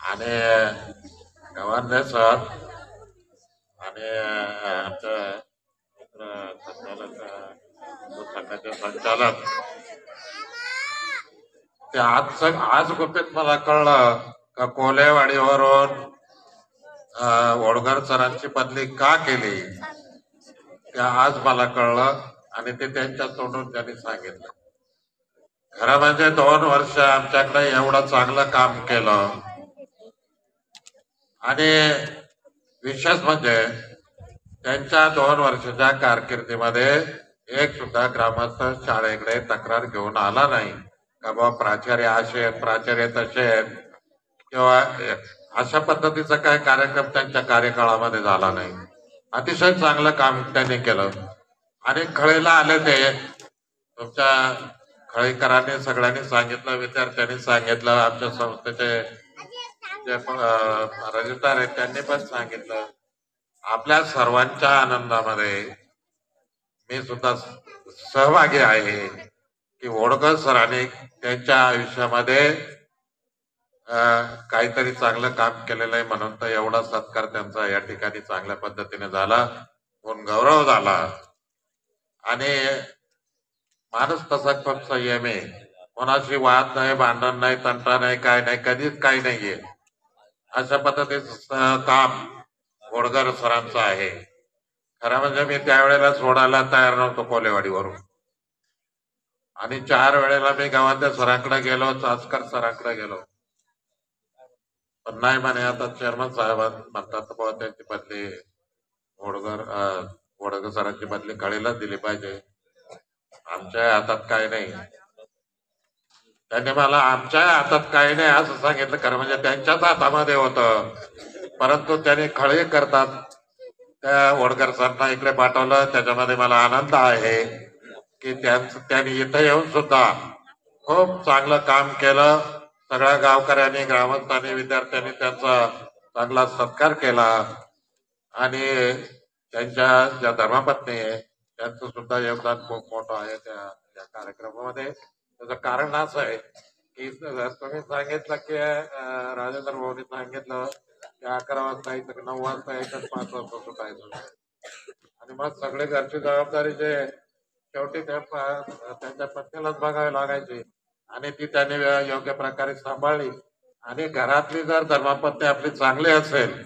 आणि गव्हाणे सर आणि आमचे मित्र संचालक, संघाचे संचालक, ते आज गुपित मला कळलं का कोलेवाडीवरून होडगर सरांची बदली का केली, ते आज मला कळलं आणि ते त्यांच्या तोंडून त्यांनी सांगितलं. खरं म्हणजे 2 वर्ष आमच्याकडे एवढं चांगलं काम केलं आणि विशेष म्हणजे त्यांच्या 2 वर्षाच्या कारकिर्दीमध्ये एक सुद्धा ग्रामस्थ शाळेकडे तक्रार घेऊन आला नाही का बाबा प्राचार्य असे प्राचार्य तसे किंवा अशा पद्धतीचा काय कार्यक्रम त्यांच्या कार्यकाळामध्ये झाला नाही. अतिशय चांगलं काम त्यांनी केलं. आणि खळीला आले ते तुमच्या खळीकरांनी सगळ्यांनी सांगितलं, विद्यार्थ्यांनी सांगितलं, आमच्या संस्थेचे जे रजिस्ट्रार आहेत त्यांनी पण सांगितलं. आपल्या सर्वांच्या आनंदामध्ये मी सुद्धा सहभागी आहे की होडकर सरांनी त्यांच्या आयुष्यामध्ये काहीतरी चांगलं काम केलेलं आहे म्हणून तर एवढा सत्कार त्यांचा या ठिकाणी चांगल्या पद्धतीने झाला, म्हणून गौरव झाला. आणि माणूस तसा खूप संयम आहे, कोणाशी वाद नाही, भांडण नाही, तंटा नाही, काय नाही, कधीच काही नाहीये. अशा पद्धतीचं काम घोडगर सरांचं आहे. खरं म्हणजे मी त्यावेळेला सोडायला तयार नव्हतो कोलेवाडीवरून, आणि 4 वेळेला मी गावातल्या सरांकडे गेलो, चासकर सरांकडे गेलो, पण नाही म्हणे. आता चेअरमन साहेब म्हणतात बाबा त्यांची बदली घोडगर सरांची बदली कळीलाच दिली पाहिजे. आमच्या हातात काही नाही. त्यांनी मला आमच्या हातात काही नाही असं सांगितलं. खरं म्हणजे त्यांच्याच हातामध्ये होतं, परंतु त्यांनी खळे करतात त्या घोडकर सरांना इकडे पाठवलं. त्याच्यामध्ये मला आनंद आहे की त्यांनी इथं येऊन सुद्धा खूप चांगलं काम केलं. सगळ्या गावकऱ्यांनी, ग्रामस्थांनी, विद्यार्थ्यांनी त्यांचा चांगला सत्कार केला, आणि त्यांच्या ज्या धर्मपत्नी आहे त्यांचं सुद्धा योगदान खूप मोठं आहे त्या कार्यक्रमामध्ये. त्याचं कारण असं आहे की तुम्ही सांगितलं की राजेंद्र भाऊनी सांगितलं की 11 वाजता यायचं, 9 वाजता यायचं, 5 वाजता सुटायचं, आणि मग सगळे घरची जबाबदारी जे शेवटी त्यांच्या पत्नीलाच बघावी लागायची, आणि ती त्याने योग्य प्रकारे सांभाळली. आणि घरातली जर धर्मपत्नी आपली चांगली असेल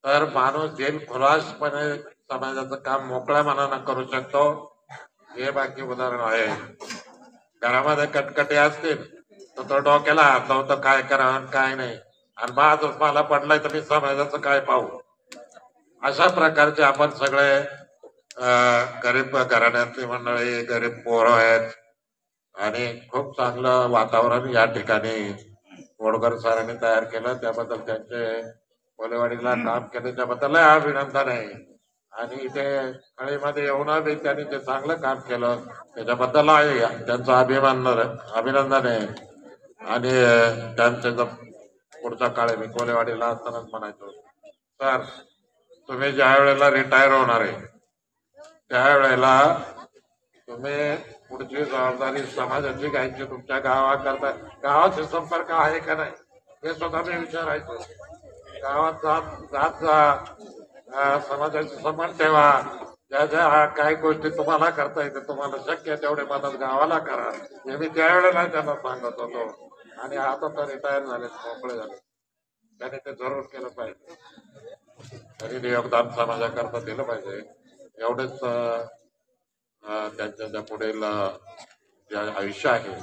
तर माणूस दिलखुलासपणे समाजाचं काम मोकळ्या मनानं करू शकतो. हे बाकी उदाहरण आहे. घरामध्ये कटकटी असतील तर तो डोक्याला हात लावतो काय करावं काय नाही, आणि माझं मला पडलाय तर मी समाजाचं काय पाहू. अशा प्रकारचे आपण सगळे गरीब घराण्यातली मंडळी, गरीब पोरं आहेत, आणि खूप चांगलं वातावरण या ठिकाणी घोडकर सरांनी तयार केलं. त्याबद्दल त्यांचे कोलेवाडीला काम केलं त्याबद्दल अभिनंदन आहे. आणि इथे कळीमध्ये येऊन बी त्यांनी जे चांगलं काम केलं त्याच्याबद्दल आहे त्यांचं अभिनंदन आहे. आणि त्यांच्या पुढचा काळ मी कोलेवाडीला असतानाच म्हणायचो, सर तुम्ही ज्या वेळेला रिटायर होणार आहे त्यावेळेला तुम्ही पुढची जबाबदारी समाजाची घ्यायची. तुमच्या गावाकरता गावाचा संपर्क आहे का नाही हे स्वतः मी विचारायचो. गावात जात जा, समाजाची सन्मान ठेवा. ज्या ज्या काही गोष्टी तुम्हाला करता येते, तुम्हाला शक्य तेवढे मदत गावाला करा, हे मी त्यावेळेला त्यांना सांगत होतो. आणि आता तर रिटायर झाले, मोकळे झाले, त्याने ते जरूर केलं पाहिजे. तरी योगदान समाजाकरता दिलं पाहिजे. एवढेच त्यांच्या ज्या पुढील जे आयुष्य आहे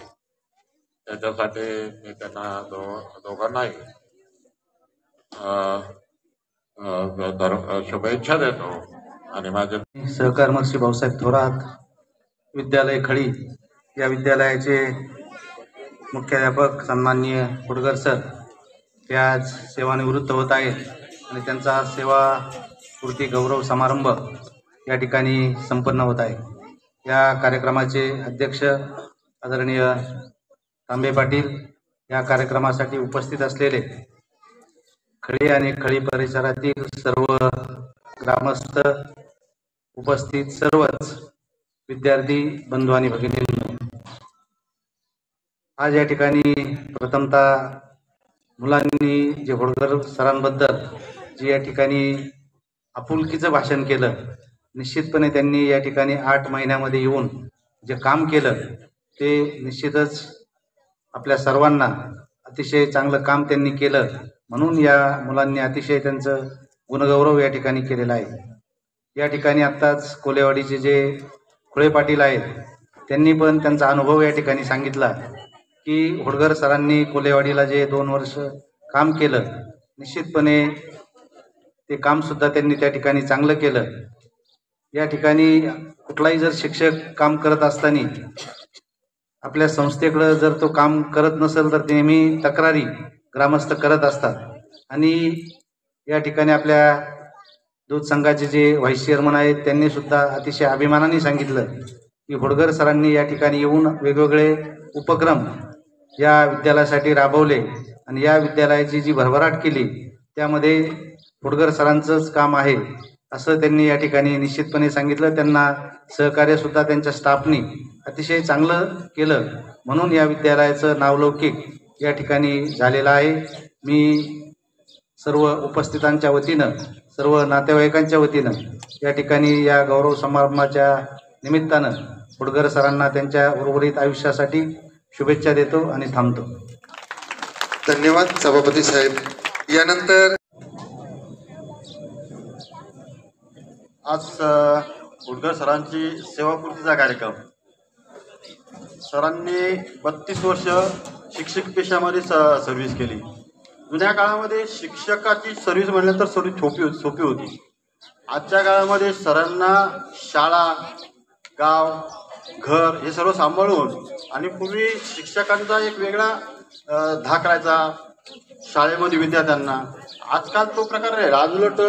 त्याच्यासाठी मी त्यांना दोघांनाही शुभेच्छा देतो. आणि माझे सहकार महर्षी भाऊसाहेब थोरात विद्यालय खळी या विद्यालयाचे मुख्याध्यापक सन्माननीय घोडगर सर हे आज सेवानिवृत्त होत आहेत, आणि त्यांचा सेवापूर्ती गौरव समारंभ या ठिकाणी संपन्न होत आहे. या कार्यक्रमाचे अध्यक्ष आदरणीय तांबे पाटील, या कार्यक्रमासाठी उपस्थित असलेले खळी आणि खळी परिसरातील सर्व ग्रामस्थ, उपस्थित सर्वच विद्यार्थी बंधू आणि भगिनींनो, आज या ठिकाणी प्रथमतः मुलांनी जे घोडकर सरांबद्दल जे या ठिकाणी आपुलकीचं भाषण केलं, निश्चितपणे त्यांनी या ठिकाणी 8 महिन्यामध्ये येऊन जे काम केलं ते निश्चितच आपल्या सर्वांना अतिशय चांगलं काम त्यांनी केलं, म्हणून या मुलांनी अतिशय त्यांचं गुणगौरव या ठिकाणी केलेला आहे. या ठिकाणी आत्ताच कोलेवाडीचे जे खुळे पाटील आहेत त्यांनी पण त्यांचा अनुभव या ठिकाणी सांगितला की घोडकर सरांनी कोलेवाडीला जे 2 वर्ष काम केलं, निश्चितपणे ते कामसुद्धा त्यांनी त्या ठिकाणी चांगलं केलं. या ठिकाणी कुठलाही जर शिक्षक काम करत असताना आपल्या संस्थेकडं जर तो काम करत नसेल तर नेहमी तक्रारी ग्रामस्थ करत असतात. आणि या ठिकाणी आपल्या दूध संघाचे जे व्हाईस चेअरमन आहेत त्यांनी सुद्धा अतिशय अभिमानाने सांगितलं की घोडकर सरांनी या ठिकाणी येऊन वेगवेगळे उपक्रम या विद्यालयासाठी राबवले, आणि या विद्यालयाची जी भरभराट केली त्यामध्ये घोडकर सरांचंच काम आहे असं त्यांनी या ठिकाणी निश्चितपणे सांगितलं. त्यांना सहकार्यसुद्धा त्यांच्या स्टाफनी अतिशय चांगलं केलं, म्हणून या विद्यालयाचं नावलौकिक या ठिकाणी झालेलं आहे. मी सर्व उपस्थितांच्या वतीनं, सर्व नातेवाईकांच्या वतीनं या ठिकाणी या गौरव समारंभाच्या निमित्तानं घोडकर सरांना त्यांच्या उर्वरित आयुष्यासाठी शुभेच्छा देतो आणि थांबतो. धन्यवाद सभापती साहेब. यानंतर आज उडकर सरांची सेवापूर्तीचा कार्यक्रम. सरांनी 32 वर्ष शिक्षक पेशामध्ये सर्व्हिस केली. जुन्या काळामध्ये शिक्षकाची सर्व्हिस म्हणलं तर सोपी होती. आजच्या काळामध्ये सरांना शाळा, गाव, घर हे सर्व सांभाळून, आणि पूर्वी शिक्षकांचा एक वेगळा धाक राहायचा शाळेमध्ये विद्यार्थ्यांना. आजकाल तो प्रकार आहे. राजउलट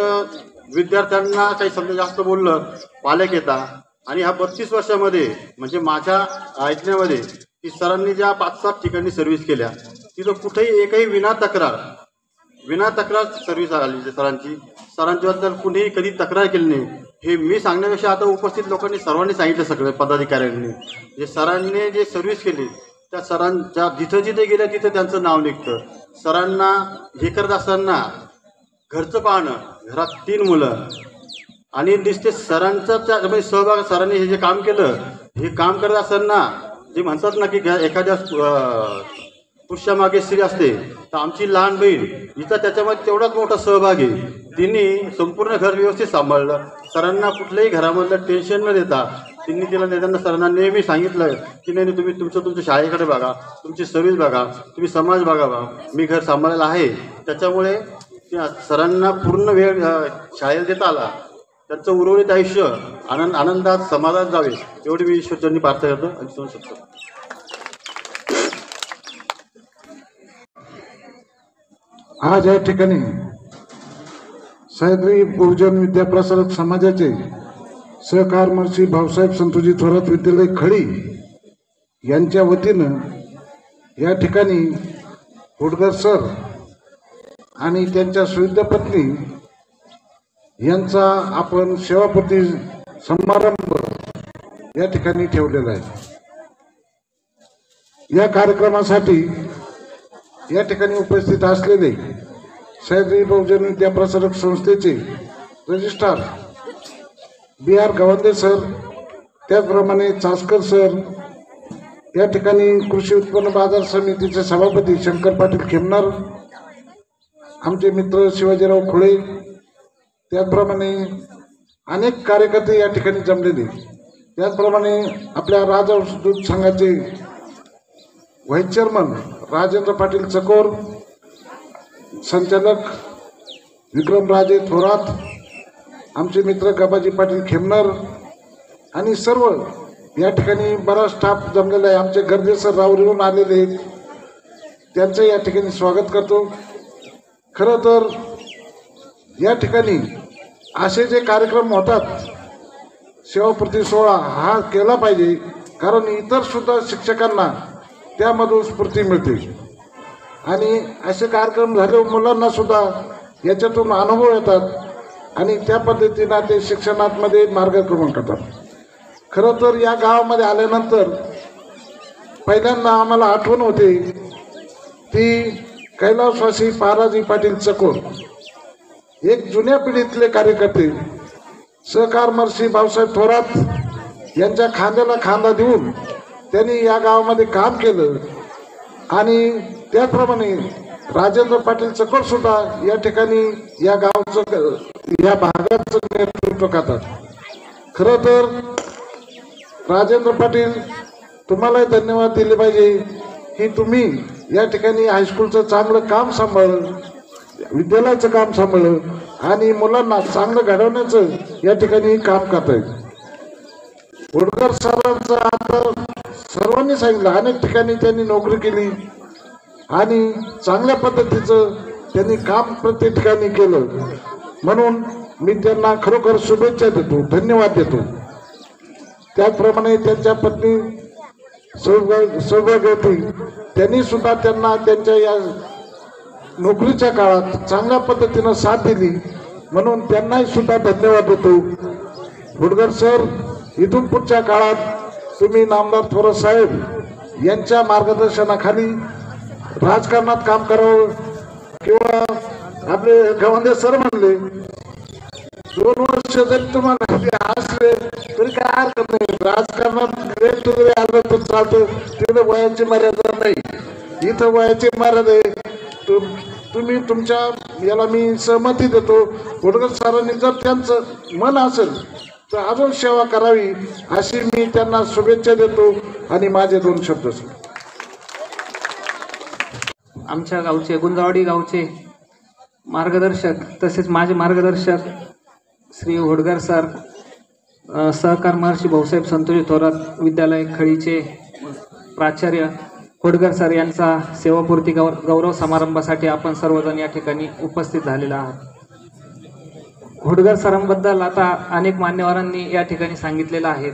विद्यार्थ्यांना काही समजा जास्त बोललं पालक येतात. आणि ह्या 32 वर्षामध्ये म्हणजे माझ्या ऐकण्यामध्ये की सरांनी ज्या 5-7 ठिकाणी सर्व्हिस केल्या तिथं कुठेही एकही विना तक्रार सर्व्हिस आली सरांची. सरांच्याबद्दल कुणीही कधी तक्रार केली नाही. हे मी सांगण्यापेक्षा आता उपस्थित लोकांनी सर्वांनी सांगितलं, सगळ्या पदाधिकाऱ्यांनी जे सरांनी जे सर्व्हिस केली त्या सरांच्या जिथं जिथे गेल्या तिथं त्यांचं नाव निघतं. सरांना हे करत असताना घरचं पाहणं, घरात 3 मुलं, आणि दिसते सरांचा म्हणजे सहभाग. सरांनी हे जे काम केलं, हे काम करत असताना जे म्हणतात ना की एखाद्या पुरुषामागे स्त्री असते, तर आमची लहान बहीण हिचा त्याच्यामध्ये तेवढाच मोठा सहभाग आहे. तिने संपूर्ण घर व्यवस्थित सांभाळलं. सरांना कुठल्याही घरामधलं टेन्शन न देता तिने तिला नेत्यांना सरांना नेहमी सांगितलं की नाही तुम्ही तुमच्या शाळेकडे बघा, तुमची सर्व्हिस बघा, तुम्ही समाज बघा, मी घर सांभाळायला आहे. त्याच्यामुळे सरांना पूर्ण वेळ शाळेला देता आला. त्यांचं उर्वरित आयुष्य आनंदात समाधान जावे एवढी मी ईश्वरचरणी प्रार्थना करतो आणि समजू शकतो. आज या ठिकाणी सह्याद्री बहुजन विद्याप्रसारक समाजाचे सहकार महर्षी भाऊसाहेब संतोजी थोरात विद्यालय खडी यांच्या वतीनं या ठिकाणी उडकर सर आणि त्यांच्या सुविद्य पत्नी यांचा आपण सेवापूर्ती समारंभ या ठिकाणी ठेवलेला आहे. या कार्यक्रमासाठी या ठिकाणी उपस्थित असलेले सह्याद्री बहुजन विद्याप्रसारक संस्थेचे रजिस्ट्रार BR गवंदे सर, त्याचप्रमाणे चासकर सर, या ठिकाणी कृषी उत्पन्न बाजार समितीचे सभापती शंकर पाटील खेमनार, आमचे मित्र शिवाजीराव खुळे, त्याचप्रमाणे अनेक कार्यकर्ते या ठिकाणी जमलेले. त्याचप्रमाणे आपल्या राजा दूध संघाचे व्हाईस चेअरमन राजेंद्र पाटील चकोर, संचालक विक्रमराजे थोरात, आमचे मित्र गबाजी पाटील खेमनर आणि सर्व या ठिकाणी बराच स्टाफ जमलेला आहे. आमचे गर्दे सर राहुरीहून आलेले आहेत, त्यांचं या ठिकाणी स्वागत करतो. खरं तर या ठिकाणी असे जे कार्यक्रम होतात, सेवापूर्ती सोहळा हा केला पाहिजे, कारण इतर सुद्धा शिक्षकांना त्यामधून स्फूर्ती मिळते आणि असे कार्यक्रम झाले मुलांना सुद्धा याच्यातून अनुभव येतात आणि त्या पद्धतीनं ते शिक्षणामध्ये मार्गक्रमण करतात. खरं तर या गावामध्ये आल्यानंतर पहिल्यांदा आम्हाला आठवण होते ती कैलासवासी पाराजी पाटील चकोर, एक जुन्या पिढीतले कार्यकर्ते, सहकार महर्षी भाऊसाहेब थोरात यांच्या खांद्याला खांदा देऊन त्यांनी या गावामध्ये काम केलं. आणि त्याचप्रमाणे राजेंद्र पाटील चकोर सुद्धा या ठिकाणी या गावचं या भागाचं नेतृत्व करतात. खरं तर राजेंद्र पाटील तुम्हालाही धन्यवाद दिले पाहिजे की तुम्ही या ठिकाणी हायस्कूलचं चांगलं काम सांभाळलं, विद्यालयाचं काम सांभाळलं आणि मुलांना चांगलं घडवण्याचं या ठिकाणी काम करतायत. उडकर सरांचं आता सर्वांनी सांगितलं, अनेक ठिकाणी त्यांनी नोकरी केली आणि चांगल्या पद्धतीचं त्यांनी काम प्रत्येक ठिकाणी केलं. म्हणून मी त्यांना खरोखर शुभेच्छा देतो, धन्यवाद देतो. त्याचप्रमाणे त्यांच्या पत्नी सौभाग्यवती, त्यांनी सुद्धा त्यांना त्यांच्या या नोकरीच्या काळात चांगल्या पद्धतीनं साथ दिली, म्हणून त्यांनाही सुद्धा धन्यवाद देतो. उडकर सर, इथून पुढच्या काळात तुम्ही नामदार थोरात साहेब यांच्या मार्गदर्शनाखाली राजकारणात काम करावं, किंवा आपले गवंदे सर म्हणले 2 वर्ष जरी तुम्हाला असले तरी काय हरकत नाही, राजकारणात ग्रेट जरी आलं तर चालतं. तिकडे वयाची मर्यादा नाही, इथं वयाची मर्यादा आहे. तुम्ही तुमच्या याला मी सहमती देतो. होडकर सरांनी जर त्यांचं मन असेल तर अजून सेवा करावी अशी मी त्यांना शुभेच्छा देतो आणि माझे 2 शब्द. आमच्या गावचे गुंजावाडी गावचे मार्गदर्शक तसेच माझे मार्गदर्शक श्री होडगर सर, सहकार महर्षी भाऊसाहेब संतोजी थोरात विद्यालय खळीचे प्राचार्य होडगर सर यांचा सेवापूर्ती गौरव समारंभासाठी आपण सर्वजण या ठिकाणी उपस्थित झालेला आहात. होडगर सरांबद्दल आता अनेक मान्यवरांनी या ठिकाणी सांगितलेलं आहे.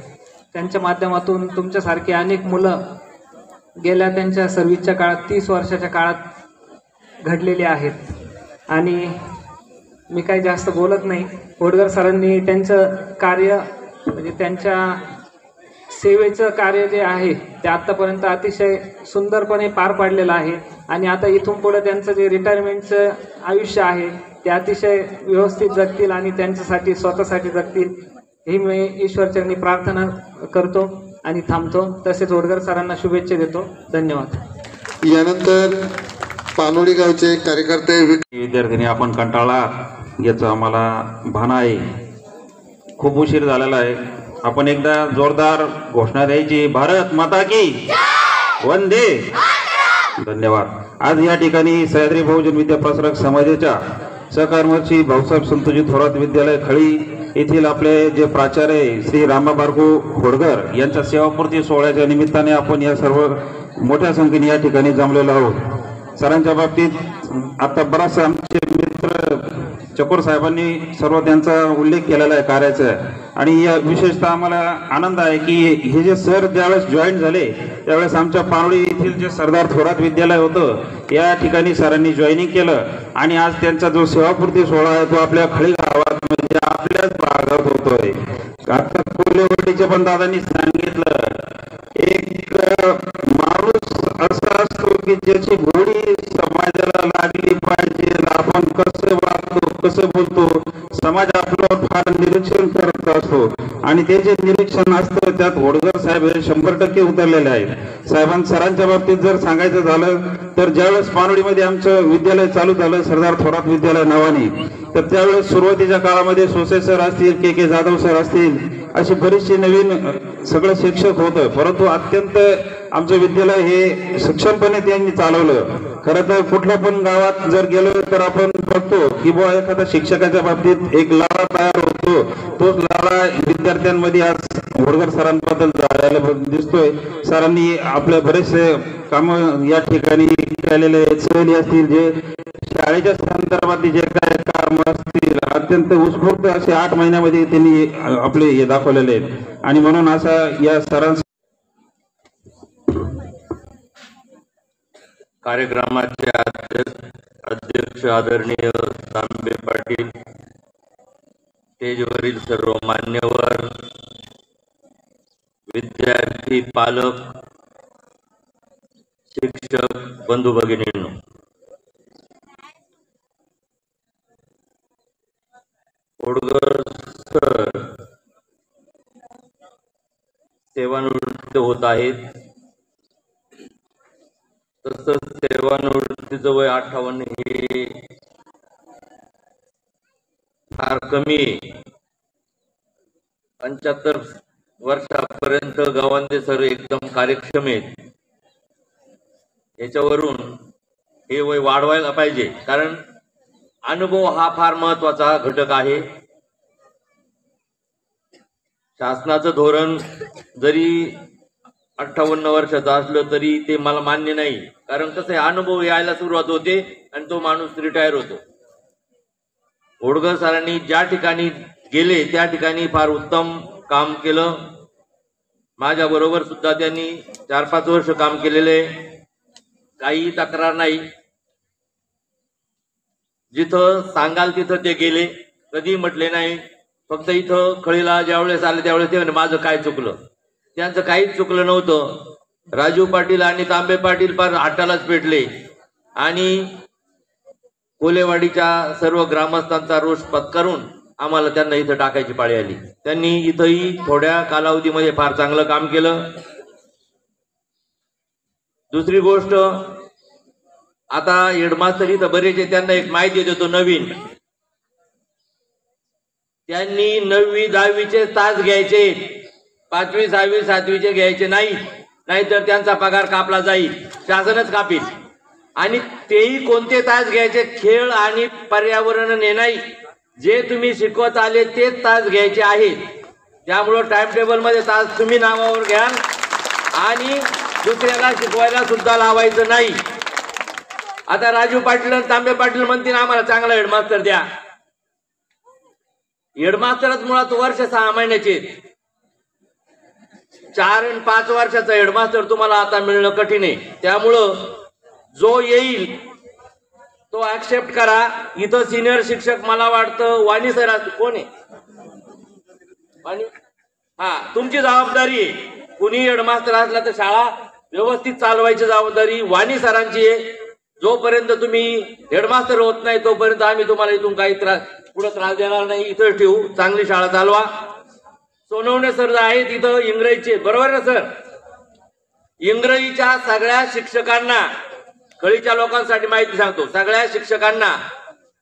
त्यांच्या माध्यमातून तुमच्यासारखी अनेक मुलं गेल्या त्यांच्या सर्व्हिसच्या काळात 30 वर्षाच्या काळात घडलेली आहेत आणि मी काही जास्त बोलत नाही. होडगर सरांनी त्यांचं कार्य म्हणजे त्यांच्या सेवेचं कार्य जे आहे ते आत्तापर्यंत अतिशय सुंदरपणे पार पाडलेलं आहे आणि आता इथून पुढे त्यांचं जे रिटायरमेंटचं आयुष्य आहे ते अतिशय व्यवस्थित जगतील आणि त्यांच्यासाठी स्वतःसाठी जगतील ही मी ईश्वरचरणी प्रार्थना करतो आणि थांबतो. तसेच होडगर सरांना शुभेच्छा देतो. धन्यवाद. यानंतर पानोळी गावचे कार्यकर्ते विद्यार्थ्यांनी आपण कंटाळा याचं आम्हाला भान आहे. खूप उशीर झालेला आहे. आपण एकदा जोरदार घोषणा द्यायची. भारत माता की वंदे. धन्यवाद. आज या ठिकाणी सह्याद्री बहुजन विद्या प्रसारक समाजाच्या सहकार महर्षी भाऊसाहेब संतोजी थोरात विद्यालय खळी येथील आपले जे प्राचार्य श्री रामा बारगू होडगर यांच्या सेवापूर्ती सोहळ्याच्या निमित्ताने आपण या सर्व मोठ्या संख्येने या ठिकाणी जमलेलो आहोत. सरांच्या बाबतीत आता बराचसा आमचे मित्र चकोर साहेबांनी सर्व त्यांचा उल्लेख केलेला आहे कार्याचा आणि या विशेषतः आम्हाला आनंद आहे की हे जे सर ज्यावेळेस जॉईन झाले त्यावेळेस आमच्या पानोळी येथील जे सरदार थोरात विद्यालय होतं या ठिकाणी सरांनी जॉईनिंग केलं आणि आज त्यांचा जो सेवापूर्ती सोहळा आहे तो आपल्या खळी गावात म्हणजे आपल्याच भागात होतोय. आता कोल्हेवाडीच्या पण दादांनी सांगितलं एक माणूस असा असतो की ज्याची गोडी समाजाला लागली पाहिजे. आपण कसं वागतो कसं बोलतो समाज आपल्यावर फार निरीक्षण करत असतो आणि ते जे निरीक्षण असतं त्यात होडगर साहेब हे 100% उतरलेले आहेत. सरांच्या बाबतीत जर सांगायचं झालं तर ज्यावेळेस पानोळीमध्ये आमचं विद्यालय चालू झालं सरदार थोरात विद्यालय नावाने तर त्यावेळेस सुरुवातीच्या काळामध्ये सोसे सर असतील के जाधव सर असतील अशी बरीचशी नवीन सगळं शिक्षक होतं परंतु अत्यंत आमचं विद्यालय हे सक्षमपणे त्यांनी चालवलं. खरं तर कुठल्या पण गावात जर गेलो तर आपण बघतो की बुवा एखाद्या शिक्षकाच्या बाबतीत एक लाडा तयार होतो. तोच लाडा विद्यार्थ्यांमध्ये आज होडगर सरांबद्दल जायला दिसतोय. सरांनी आपले बरेचसे काम या ठिकाणी केलेले सहली असतील जे शाळेच्या संदर्भातली जे काय काम असतील अत्यंत उत्स्फूर्त असे 8 महिन्यामध्ये त्यांनी आपले हे दाखवलेले आहेत आणि म्हणून असा या सरांचा कार्यक्रमाचे अध्यक्ष आदरणीय तांबे पाटील, स्टेजवरील सर्व मान्यवर, विद्यार्थी, पालक, शिक्षक बंधू भगिनींनो, होडगर सर सेवानिवृत्त होत आहेत. तसंच सेवानिवृत्तीचं वय 58 हे फार कमी आहे. 75 वर्षापर्यंत गावांचे सर एकदम कार्यक्षम आहेत. याच्यावरून हे वय वाढवायला पाहिजे कारण अनुभव हा फार महत्वाचा घटक आहे. शासनाचं धोरण जरी 58 वर्षाचं असलं तरी ते मला मान्य नाही कारण कसं आहे अनुभव यायला सुरुवात होते आणि तो माणूस रिटायर होतो. होडगर सरांनी ज्या ठिकाणी गेले त्या ठिकाणी फार उत्तम काम केलं. माझ्या बरोबर सुद्धा त्यांनी 4-5 वर्ष काम केलेले, काही तक्रार नाही. जिथं सांगाल तिथं ते गेले, कधी म्हटले नाही. फक्त इथं खळीला ज्यावेळेस आले त्यावेळेस ते म्हणे माझं काय चुकलं. त्यांचं काहीच चुकलं नव्हतं. राजू पाटील आणि तांबे पाटील फार हातालाच पेटले आणि कोलेवाडीच्या सर्व ग्रामस्थांचा रोष पत्करून आम्हाला त्यांना इथं टाकायची पाळी आली. त्यांनी इथंही थोड्या कालावधीमध्ये फार चांगलं काम केलं. दुसरी गोष्ट आता हेडमास्तर इथं बरेच आहे, त्यांना एक माहिती देतो नवीन. त्यांनी 9वी 10वीचे तास घ्यायचे, 5वी 6वी 7वीचे घ्यायचे नाही, नाहीतर त्यांचा पगार कापला जाईल, शासनच कापील. आणि तेही कोणते तास घ्यायचे? खेळ आणि पर्यावरण नाही, जे तुम्ही शिकवत आले तेच तास घ्यायचे आहेत. त्यामुळं टाइम टेबल मध्ये तास तुम्ही नावावर घ्या आणि दुसऱ्याला शिकवायला सुद्धा लावायचं नाही. आता राजू पाटील आणि तांबे पाटील म्हणतील आम्हाला चांगला हेडमास्टर द्या. हेडमास्टरच मुळात वर्ष 6 महिन्याचे, 4 आणि 5 वर्षाचा हेडमास्टर तुम्हाला आता मिळणं कठीण आहे. त्यामुळं जो येईल तो ऍक्सेप्ट करा. इथं सिनियर शिक्षक मला वाटतं वाणी सर असते. कोण आहे वाणी? हा, तुमची जबाबदारी आहे. कुणी हेडमास्टर असला तर शाळा व्यवस्थित चालवायची जबाबदारी वाणी सरांची आहे. जोपर्यंत तुम्ही हेडमास्टर होत नाही तोपर्यंत आम्ही तुम्हाला इथून काही पुढे त्रास देणार नाही. इथं ठेवू, चांगली शाळा चालवा. सोनवणे सर आहेत इथं इंग्रजीचे, बरोबर ना सर? इंग्रजीच्या सगळ्या शिक्षकांना, कळीच्या लोकांसाठी माहिती सांगतो, सगळ्या शिक्षकांना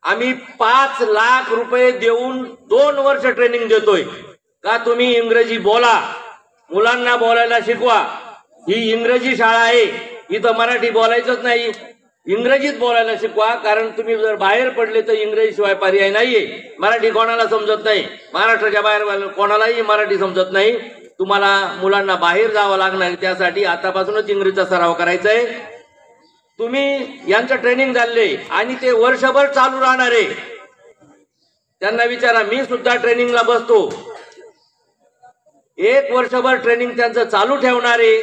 आम्ही 5 लाख रुपये देऊन 2 वर्ष ट्रेनिंग देतोय. का तुम्ही इंग्रजी बोला, मुलांना बोलायला शिकवा. ही इंग्रजी शाळा आहे, इथं मराठी बोलायचंच नाही, इंग्रजीत बोलायला शिकवा. कारण तुम्ही जर बाहेर पडले तर इंग्रजी शिवाय पर्याय नाहीये. मराठी कोणाला समजत नाही, महाराष्ट्राच्या बाहेर कोणालाही मराठी समजत नाही. तुम्हाला मुलांना बाहेर जावं लागणार, त्यासाठी आतापासूनच इंग्रजीचा सराव करायचा आहे. तुम्ही यांचं ट्रेनिंग झाले आणि ते वर्षभर चालू राहणार आहे. त्यांना विचारा, मी सुद्धा ट्रेनिंगला बसतो, 1 वर्षभर ट्रेनिंग त्यांचं चालू ठेवणार आहे.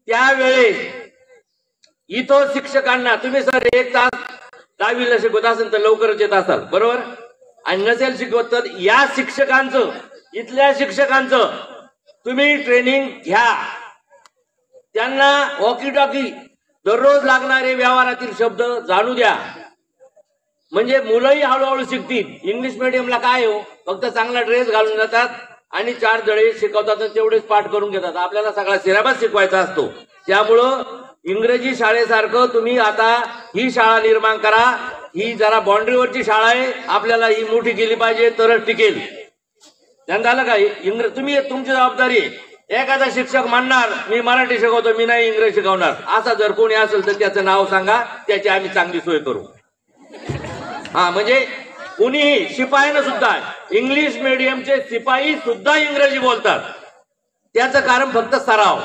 त्यावेळेस इथं शिक्षकांना तुम्ही सर 1 तास 10वीला शिकवत असेल तर लवकरच येत असाल, बरोबर? आणि नसेल शिकवत तर या शिक्षकांचं, इथल्या शिक्षकांचं तुम्ही ट्रेनिंग घ्या. त्यांना वॉकी टॉकी दररोज लागणारे व्यवहारातील शब्द जाणू द्या, म्हणजे मुलंही हळूहळू शिकतील. इंग्लिश मिडियमला काय हो, फक्त चांगला ड्रेस घालून जातात आणि 4 धडे शिकवतात, तेवढेच पाठ करून घेतात. आपल्याला सगळा सिलेबस शिकवायचा असतो. त्यामुळं इंग्रजी शाळेसारखं तुम्ही आता ही शाळा निर्माण करा. ही जरा बाउंड्रीवरची शाळा आहे, आपल्याला ही मोठी केली पाहिजे तरच टिकेल. त्यांना झालं काय? तुम्ही तुमची जबाबदारी आहे. एखादा शिक्षक म्हणणार मी मराठी शिकवतो, मी नाही इंग्रजी शिकवणार, असा जर कोणी असेल तर त्याचं नाव सांगा, त्याची आम्ही चांगली सोय करू. हा, म्हणजे कुणीही, शिपायानं सुद्धा, इंग्लिश मिडियमचे शिपाई सुद्धा इंग्रजी बोलतात. त्याचं कारण फक्त सराव.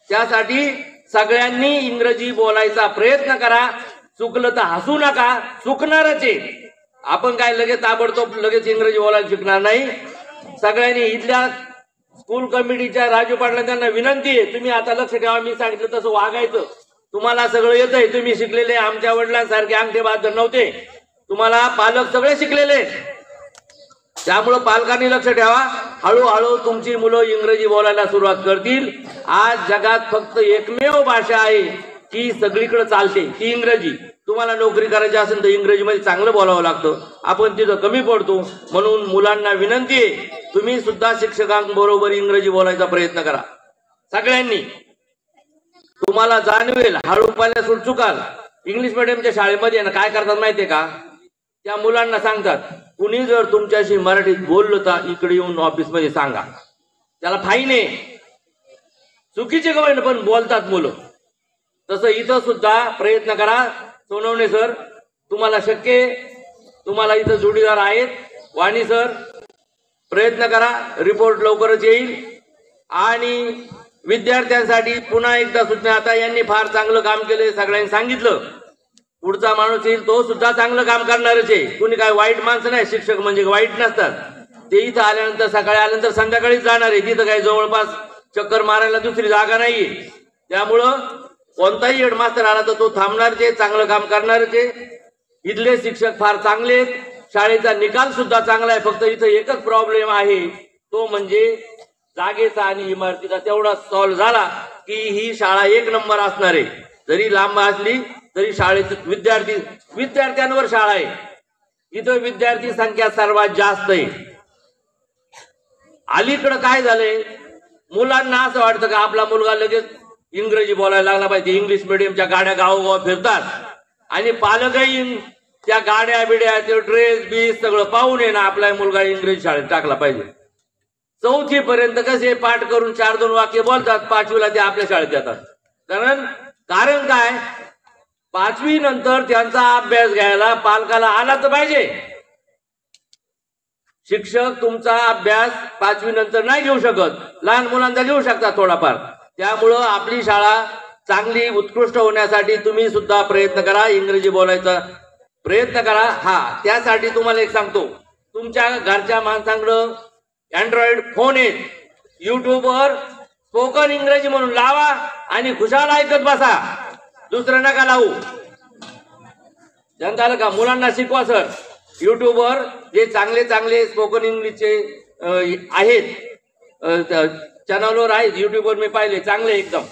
त्यासाठी सगळ्यांनी इंग्रजी बोलायचा प्रयत्न करा. चुकलं तर हसू नका, चुकणारच आहे. आपण काय लगेच ताबडतोब लगेच इंग्रजी बोलायला शिकणार नाही. सगळ्यांनी इथल्या स्कूल कमिटीच्या राजू पाटला त्यांना विनंती आहे, तुम्ही आता लक्ष ठेवा, मी सांगितलं तसं वागायचं. तुम्हाला सगळं येतंय, तुम्ही शिकलेले, आमच्या वडिलांसारखे अंगठे बहादर नव्हते. तुम्हाला पालक सगळे शिकलेले, त्यामुळं पालकांनी लक्ष ठेवा. हळूहळू तुमची मुलं इंग्रजी बोलायला सुरुवात करतील. आज जगात फक्त एकमेव भाषा आहे की सगळीकडे चालते, ती इंग्रजी. तुम्हाला नोकरी करायची असेल तर इंग्रजीमध्ये चांगलं बोलावं लागतं, आपण तिथं कमी पडतो. म्हणून मुलांना विनंती आहे, तुम्ही सुद्धा शिक्षकांबरोबर इंग्रजी बोलायचा प्रयत्न करा सगळ्यांनी. तुम्हाला जाणवेल, हळूपणे सुटचुकाल. इंग्लिश मिडियमच्या शाळेमध्ये ना काय करतात माहितीये का? त्या मुलांना सांगतात, कुणी जर तुमच्याशी मराठीत बोललो तर इकडे येऊन ऑफिसमध्ये सांगा, त्याला फाईन आहे. चुकीचे गवळण पण बोलतात मुलं. तसं इथं सुद्धा प्रयत्न करा. सोनवणे सर, तुम्हाला शक्य, तुम्हाला इथं जोडीदार आहेत. वाणी सर, प्रयत्न करा, रिपोर्ट लवकरच येईल. आणि विद्यार्थ्यांसाठी पुन्हा एकदा सूचना, आता यांनी फार चांगलं काम केलं, सगळ्यांनी सांगितलं. पुढचा माणूस येईल तो सुद्धा चांगलं काम करणारच आहे. कुणी काय वाईट माणसं नाही, शिक्षक म्हणजे वाईट नसतात. ते इथं आल्यानंतर, सकाळी आल्यानंतर संध्याकाळीच जाणार आहे. तिथं काही जवळपास चक्कर मारायला दुसरी जागा नाहीये. त्यामुळं कोणताही हेडमास्टर आला तर तो थांबणारच आहे, चांगलं काम करणारच आहे. इथले शिक्षक फार चांगले आहेत, शाळेचा निकाल सुद्धा चांगला आहे. फक्त इथं एकच प्रॉब्लेम आहे, तो म्हणजे जागेचा आणि इमारतीचा. तेवढा सॉल्व्ह झाला की ही शाळा 1 नंबर असणार आहे. जरी लांब असली तरी शाळेत विद्यार्थ्यांवर शाळा आहे. इथं विद्यार्थी संख्या सर्वात जास्त आहे. अलीकडं काय झालंय, मुलांना असं वाटतं का आपला मुलगा लगेच इंग्रजी बोलायला लागला पाहिजे. इंग्लिश मिडियमच्या गाड्या गावोगाव फिरतात आणि पालकही त्या गाड्या बिड्या ते ड्रेस बीस सगळं पाहून आहे ना आपला मुलगा इंग्रजी शाळेत टाकला पाहिजे. 4थी पर्यंत कसे पाठ करून 4-2 वाक्य बोलतात, 5वीला ते आपल्या शाळेत येतात. कारण काय, 5वी नंतर त्यांचा अभ्यास घ्यायला पालकाला आला तर पाहिजे. शिक्षक तुमचा अभ्यास 5वी नंतर नाही घेऊ शकत, लहान मुलांचा घेऊ शकता थोडाफार. त्यामुळं आपली शाळा चांगली उत्कृष्ट होण्यासाठी तुम्ही सुद्धा प्रयत्न करा, इंग्रजी बोलायचा प्रयत्न करा. हा, त्यासाठी तुम्हाला एक सांगतो, तुमच्या घरच्या माणसांकडं अँड्रॉइड फोन आहेत, युट्यूबवर स्पोकन इंग्रजी म्हणून लावा आणि खुशाल ऐकत बसा, दुसरं नका लावू. त्यांना आलं का, मुलांना शिकवा सर. युट्यूबवर जे चांगले चांगले स्पोकन इंग्लिशचे आहेत चॅनलवर आहेत, युट्यूबवर मी पाहिले चांगले एकदम.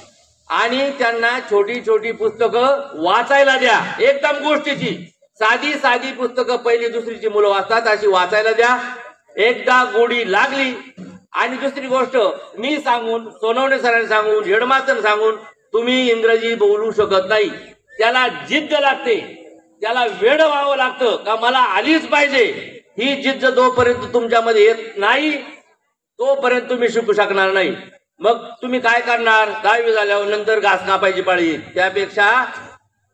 आणि त्यांना छोटी छोटी पुस्तकं वाचायला द्या, एकदम गोष्टीची साधी साधी पुस्तकं 1ली 2रीची मुलं वाचतात अशी वाचायला द्या. एकदा गोडी लागली. आणि दुसरी गोष्ट, मी सांगून, सोनवणे सरांनी सांगून, हेडमास्टर सांगून तुम्ही इंग्रजी बोलू शकत नाही. त्याला जिद्द लागते, त्याला वेड व्हावं लागतं का मला आलीच पाहिजे. ही जिद्द जोपर्यंत तुमच्यामध्ये येत नाही तोपर्यंत तुम्ही शिकू शकणार नाही. मग तुम्ही काय करणार, 10वी झाल्यावर नंतर घास कापायची पाळी येईल. त्यापेक्षा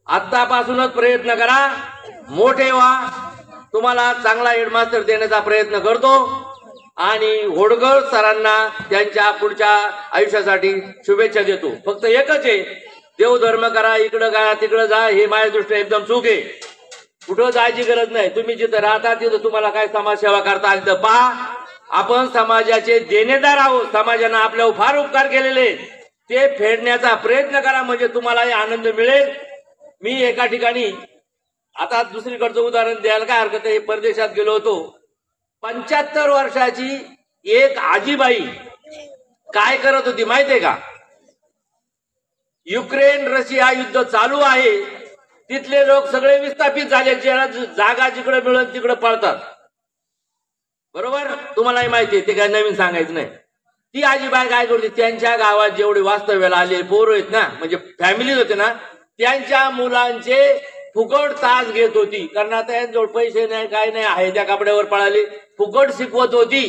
आत्तापासूनच प्रयत्न करा, मोठे व्हा. तुम्हाला चांगला हेडमास्टर देण्याचा प्रयत्न करतो आणि होडगर सरांना त्यांच्या पुढच्या आयुष्यासाठी शुभेच्छा देतो. फक्त एकच आहे, देवधर्म करा, इकडं करा तिकडं जा, हे माझ्या दृष्टीने एकदम चूक आहे. कुठं जायची गरज नाही. तुम्ही जिथं राहता तिथं तुम्हाला काय समाजसेवा करता आली तर पहा. आपण समाजाचे देणेदार आहोत, समाजानं आपल्यावर फार उपकार केलेले ते फेडण्याचा प्रयत्न करा, म्हणजे तुम्हालाही आनंद मिळेल. मी एका ठिकाणी, आता दुसरीकडचं उदाहरण द्यायला काय हरकत आहे, परदेशात गेलो होतो. 75 वर्षाची एक आजीबाई काय करत होती माहितीये का, युक्रेन रशिया युद्ध चालू आहे, तिथले लोक सगळे विस्थापित झाले, जागा जिकडे मिळेल तिकडे पळतात. बरोबर, तुम्हालाही माहिती आहे, ते काय नवीन सांगायचं नाही. ती आजीबाई काय करते, त्यांच्या गावात जेवढे वास्तव्याला आले पोरं आहेत ना, म्हणजे फॅमिलीज होते ना, त्यांच्या मुलांचे फुकट तास घेत होती. कारण आता यांच्याजवळ पैसे नाही, काय नाही, आहे त्या कपड्यावर पळाले, फुकट शिकवत होती.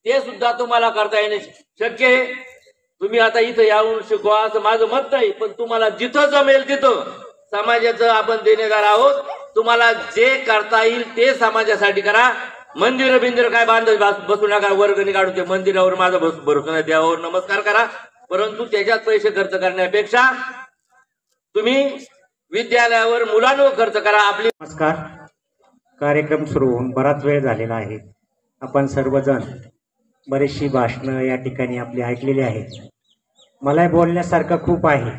ते सुद्धा तुम्हाला करता येणे शक्य आहे. तुम्ही आता इथं येऊन शिकवा असं माझं मत नाही, पण तुम्हाला जिथं जमेल तिथं समाजाचं आपण देणेदार आहोत. तुम्हाला जे करता येईल ते समाजासाठी करा. मंदिर बिंदिर काय बांधत बसू नका, वर्गणी काढून ते मंदिरावर माझा भरोसा नाही, देवावर नमस्कार करा, परंतु त्याच्यात पैसे खर्च करण्यापेक्षा तुम्ही विद्यालयावर मुलांवर खर्च करा. आपली नमस्कार. कार्यक्रम सुरू होऊन बराच वेळ झालेला आहे. आपण सर्वजण बरीचशी भाषणं या ठिकाणी आपली ऐकलेली आहेत. मला बोलण्यासारखं खूप आहे,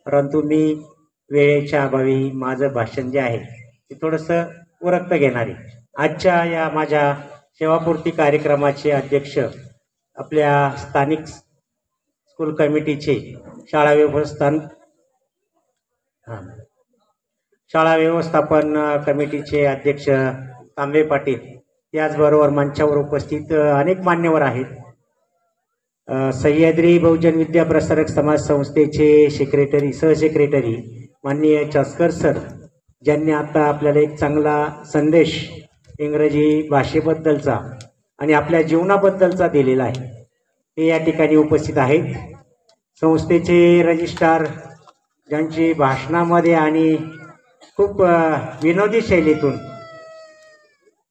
परंतु मी वेळेच्या अभावी माझं भाषण जे आहे ते थोडंसं उरकत घेणार आहे. आजच्या या माझ्या सेवापूर्ती कार्यक्रमाचे अध्यक्ष आपल्या स्थानिक स्कूल कमिटीचे शाळा व्यवस्थापन कमिटीचे अध्यक्ष तांबे पाटील, त्याचबरोबर मंचावर उपस्थित अनेक मान्यवर आहेत. सह्याद्री बहुजन विद्या प्रसारक समाज संस्थेचे सहसेक्रेटरी माननीय चस्कर सर, ज्यांनी आता आपल्याला एक चांगला संदेश इंग्रजी भाषेबद्दलचा आणि आपल्या जीवनाबद्दलचा दिलेला आहे, ते या ठिकाणी उपस्थित आहेत. संस्थेचे रजिस्ट्रार, ज्यांची भाषणामध्ये आणि खूप विनोदी शैलीतून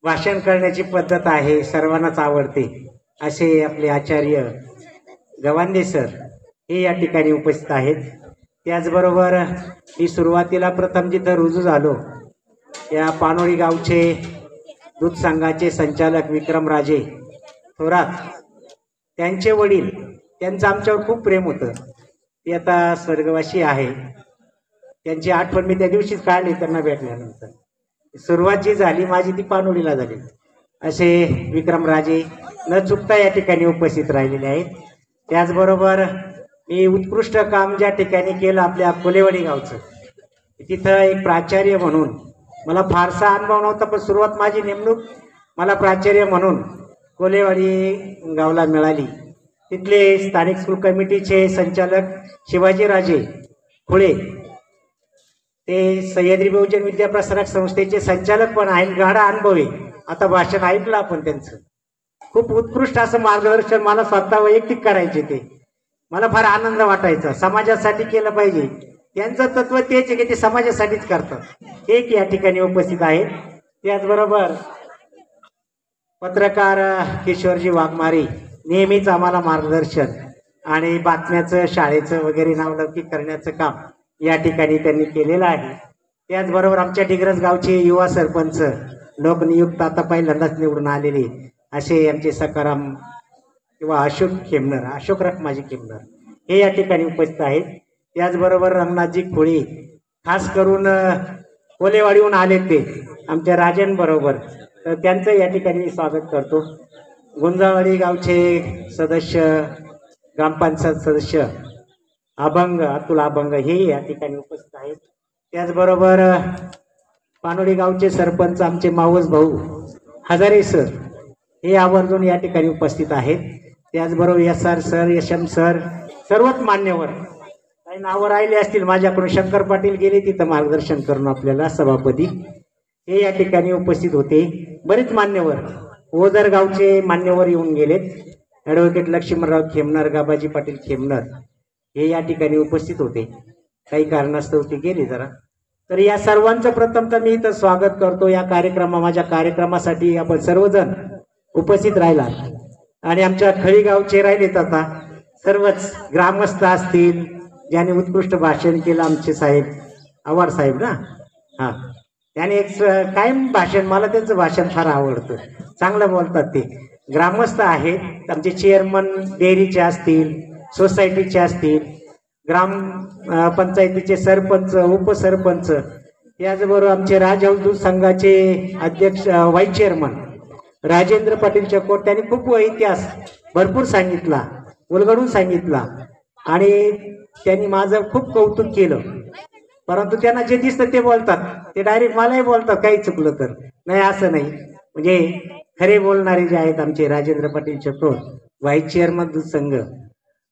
भाषण करण्याची पद्धत आहे, सर्वांनाच आवडते, असे आपले आचार्य गवांदे सर हे या ठिकाणी उपस्थित आहेत. त्याचबरोबर मी सुरुवातीला प्रथम जिथं रुजू झालो या पानोळी गावचे दूध संघाचे संचालक विक्रमराजे थोरात, त्यांचे वडील, त्यांचं आमच्यावर खूप प्रेम होतं. ते आता स्वर्गवासी आहे. त्यांची आठवण मी त्या दिवशीच काढली त्यांना भेटल्यानंतर. सुरुवात जी झाली माझी ती पानोळीला झाली. असे विक्रमराजे न चुकता या ठिकाणी उपस्थित राहिलेले आहेत. त्याचबरोबर मी उत्कृष्ट काम ज्या ठिकाणी केलं आपल्या कोलेवाडी गावचं, तिथं एक प्राचार्य म्हणून मला फारसा अनुभव नव्हता, पण सुरुवात माझी नेमणूक मला प्राचार्य म्हणून कोलेवाडी गावला मिळाली. तिथले स्थानिक स्कूल कमिटीचे संचालक शिवाजीराजे खुळे, ते सह्याद्री बहुजन विद्याप्रसारक संस्थेचे संचालक पण आहेत, गाढा अनुभव आहे. आता भाषण ऐकलं आपण त्यांचं, खूप उत्कृष्ट असं मार्गदर्शन मला स्वतः वैयक्तिक करायचे. ते मला फार आनंद वाटायचा. समाजासाठी केलं पाहिजे, त्यांचं तत्व तेच आहे की ते समाजासाठीच करतात. एक या ठिकाणी उपस्थित आहेत. त्याचबरोबर पत्रकार किशोरजी वाघमारे नेहमीच आम्हाला मार्गदर्शन आणि बातम्याचं शाळेचं वगैरे नावलौकिक करण्याचं काम या ठिकाणी त्यांनी केलेलं आहे. त्याचबरोबर आमच्या डिग्रस गावचे युवा सरपंच लोकनियुक्त आता पहिल्यांदाच निवडून आलेले असे आमचे सकाराम किंवा अशोक खेमनर, अशोक रखमाजी खेमनर हे या ठिकाणी उपस्थित आहेत. त्याचबरोबर रंगनाथजी खोळे खास करून कोलेवाडीहून आले ते आमच्या राजन बरोबर, तर त्यांचं या ठिकाणी मी स्वागत करतो. गुंजावाडी गावचे सदस्य, ग्रामपंचायत सदस्य अभंग अतुल अभंग हे या ठिकाणी उपस्थित आहेत. त्याचबरोबर पानोडी गावचे सरपंच आमचे मावस भाऊ हजारे सर हे आवर्जून या ठिकाणी उपस्थित आहेत. त्याचबरोबर SR सर, यशम सर, सर्वच मान्यवर. काही नावं राहिले असतील माझ्याकडून, शंकर पाटील गेले तिथं मार्गदर्शन करून आपल्याला सभापती, हे या ठिकाणी उपस्थित होते. बरेच मान्यवर ओझर गावचे मान्यवर येऊन गेलेत. ॲडव्होकेट लक्ष्मणराव खेमनर, गाबाजी पाटील खेमनर हे या ठिकाणी उपस्थित होते. काही कारणास्तव ते गेले जरा. तर या सर्वांचं प्रथमतः मी इथं स्वागत करतो. या माझ्या कार्यक्रमासाठी आपण सर्वजण उपस्थित राहिला आणि आमच्या खळी गावचे राहिलेत आता सर्वच ग्रामस्थ असतील ज्याने उत्कृष्ट भाषण केलं. आमचे साहेब आव्हाड साहेब ना, हां, त्याने एक कायम भाषण, मला त्यांचं भाषण फार आवडतं, चांगलं बोलतात ते. ग्रामस्थ आहेत आमचे चेअरमन, डेअरीचे असतील, सोसायटीचे असतील, ग्राम पंचायतीचे सरपंच, उपसरपंच, त्याचबरोबर आमचे राजहंस दूध संघाचे अध्यक्ष, व्हाईस चेअरमन राजेंद्र पाटील चकोर, त्यांनी खूप इतिहास भरपूर सांगितला, उलगडून सांगितला आणि त्यांनी माझं खूप कौतुक केलं. परंतु त्यांना जे दिसतं ते बोलतात, ते डायरेक्ट मलाही बोलतात काही चुकलं तर. नाही असं नाही, म्हणजे खरे बोलणारे जे आहेत आमचे राजेंद्र पाटील चकोर, व्हाईस चेअरमन दूध संघ,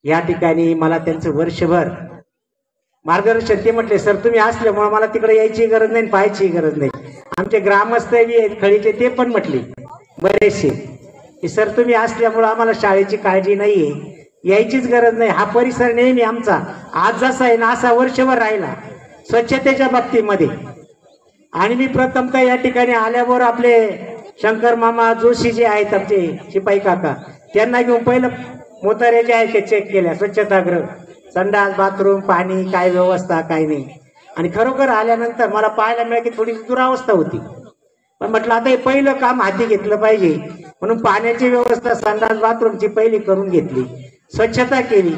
या ठिकाणी मला त्यांचं वर्षभर मार्गदर्शन. ते म्हटले सर तुम्ही असल्यामुळे मला तिकडे यायची गरज नाही, पाहायची गरज नाही. आमचे ग्रामस्थ आहेत खळीचे, ते पण म्हटले बरेचसे की सर तुम्ही असल्यामुळं आम्हाला शाळेची काळजी नाहीये, यायचीच गरज नाही. हा परिसर नेहमी आमचा आज जसा आहे ना असा वर्षभर राहिला स्वच्छतेच्या बाबतीमध्ये. आणि मी प्रथमतः या ठिकाणी आल्यावर आपले शंकर मामा जोशी जे आहेत आमचे शिपाई काका, त्यांना घेऊन पहिलं मोतारे जे आहेत ते चेक केल्या, स्वच्छतागृह, संडास, बाथरूम, पाणी, काय व्यवस्था काय नाही. आणि खरोखर आल्यानंतर मला पाहायला मिळालं की थोडी दुरावस्था होती. पण म्हटलं आता हे पहिलं काम हाती घेतलं पाहिजे, म्हणून पाण्याची व्यवस्था, संडास, बाथरूमची पहिली करून घेतली, स्वच्छता केली.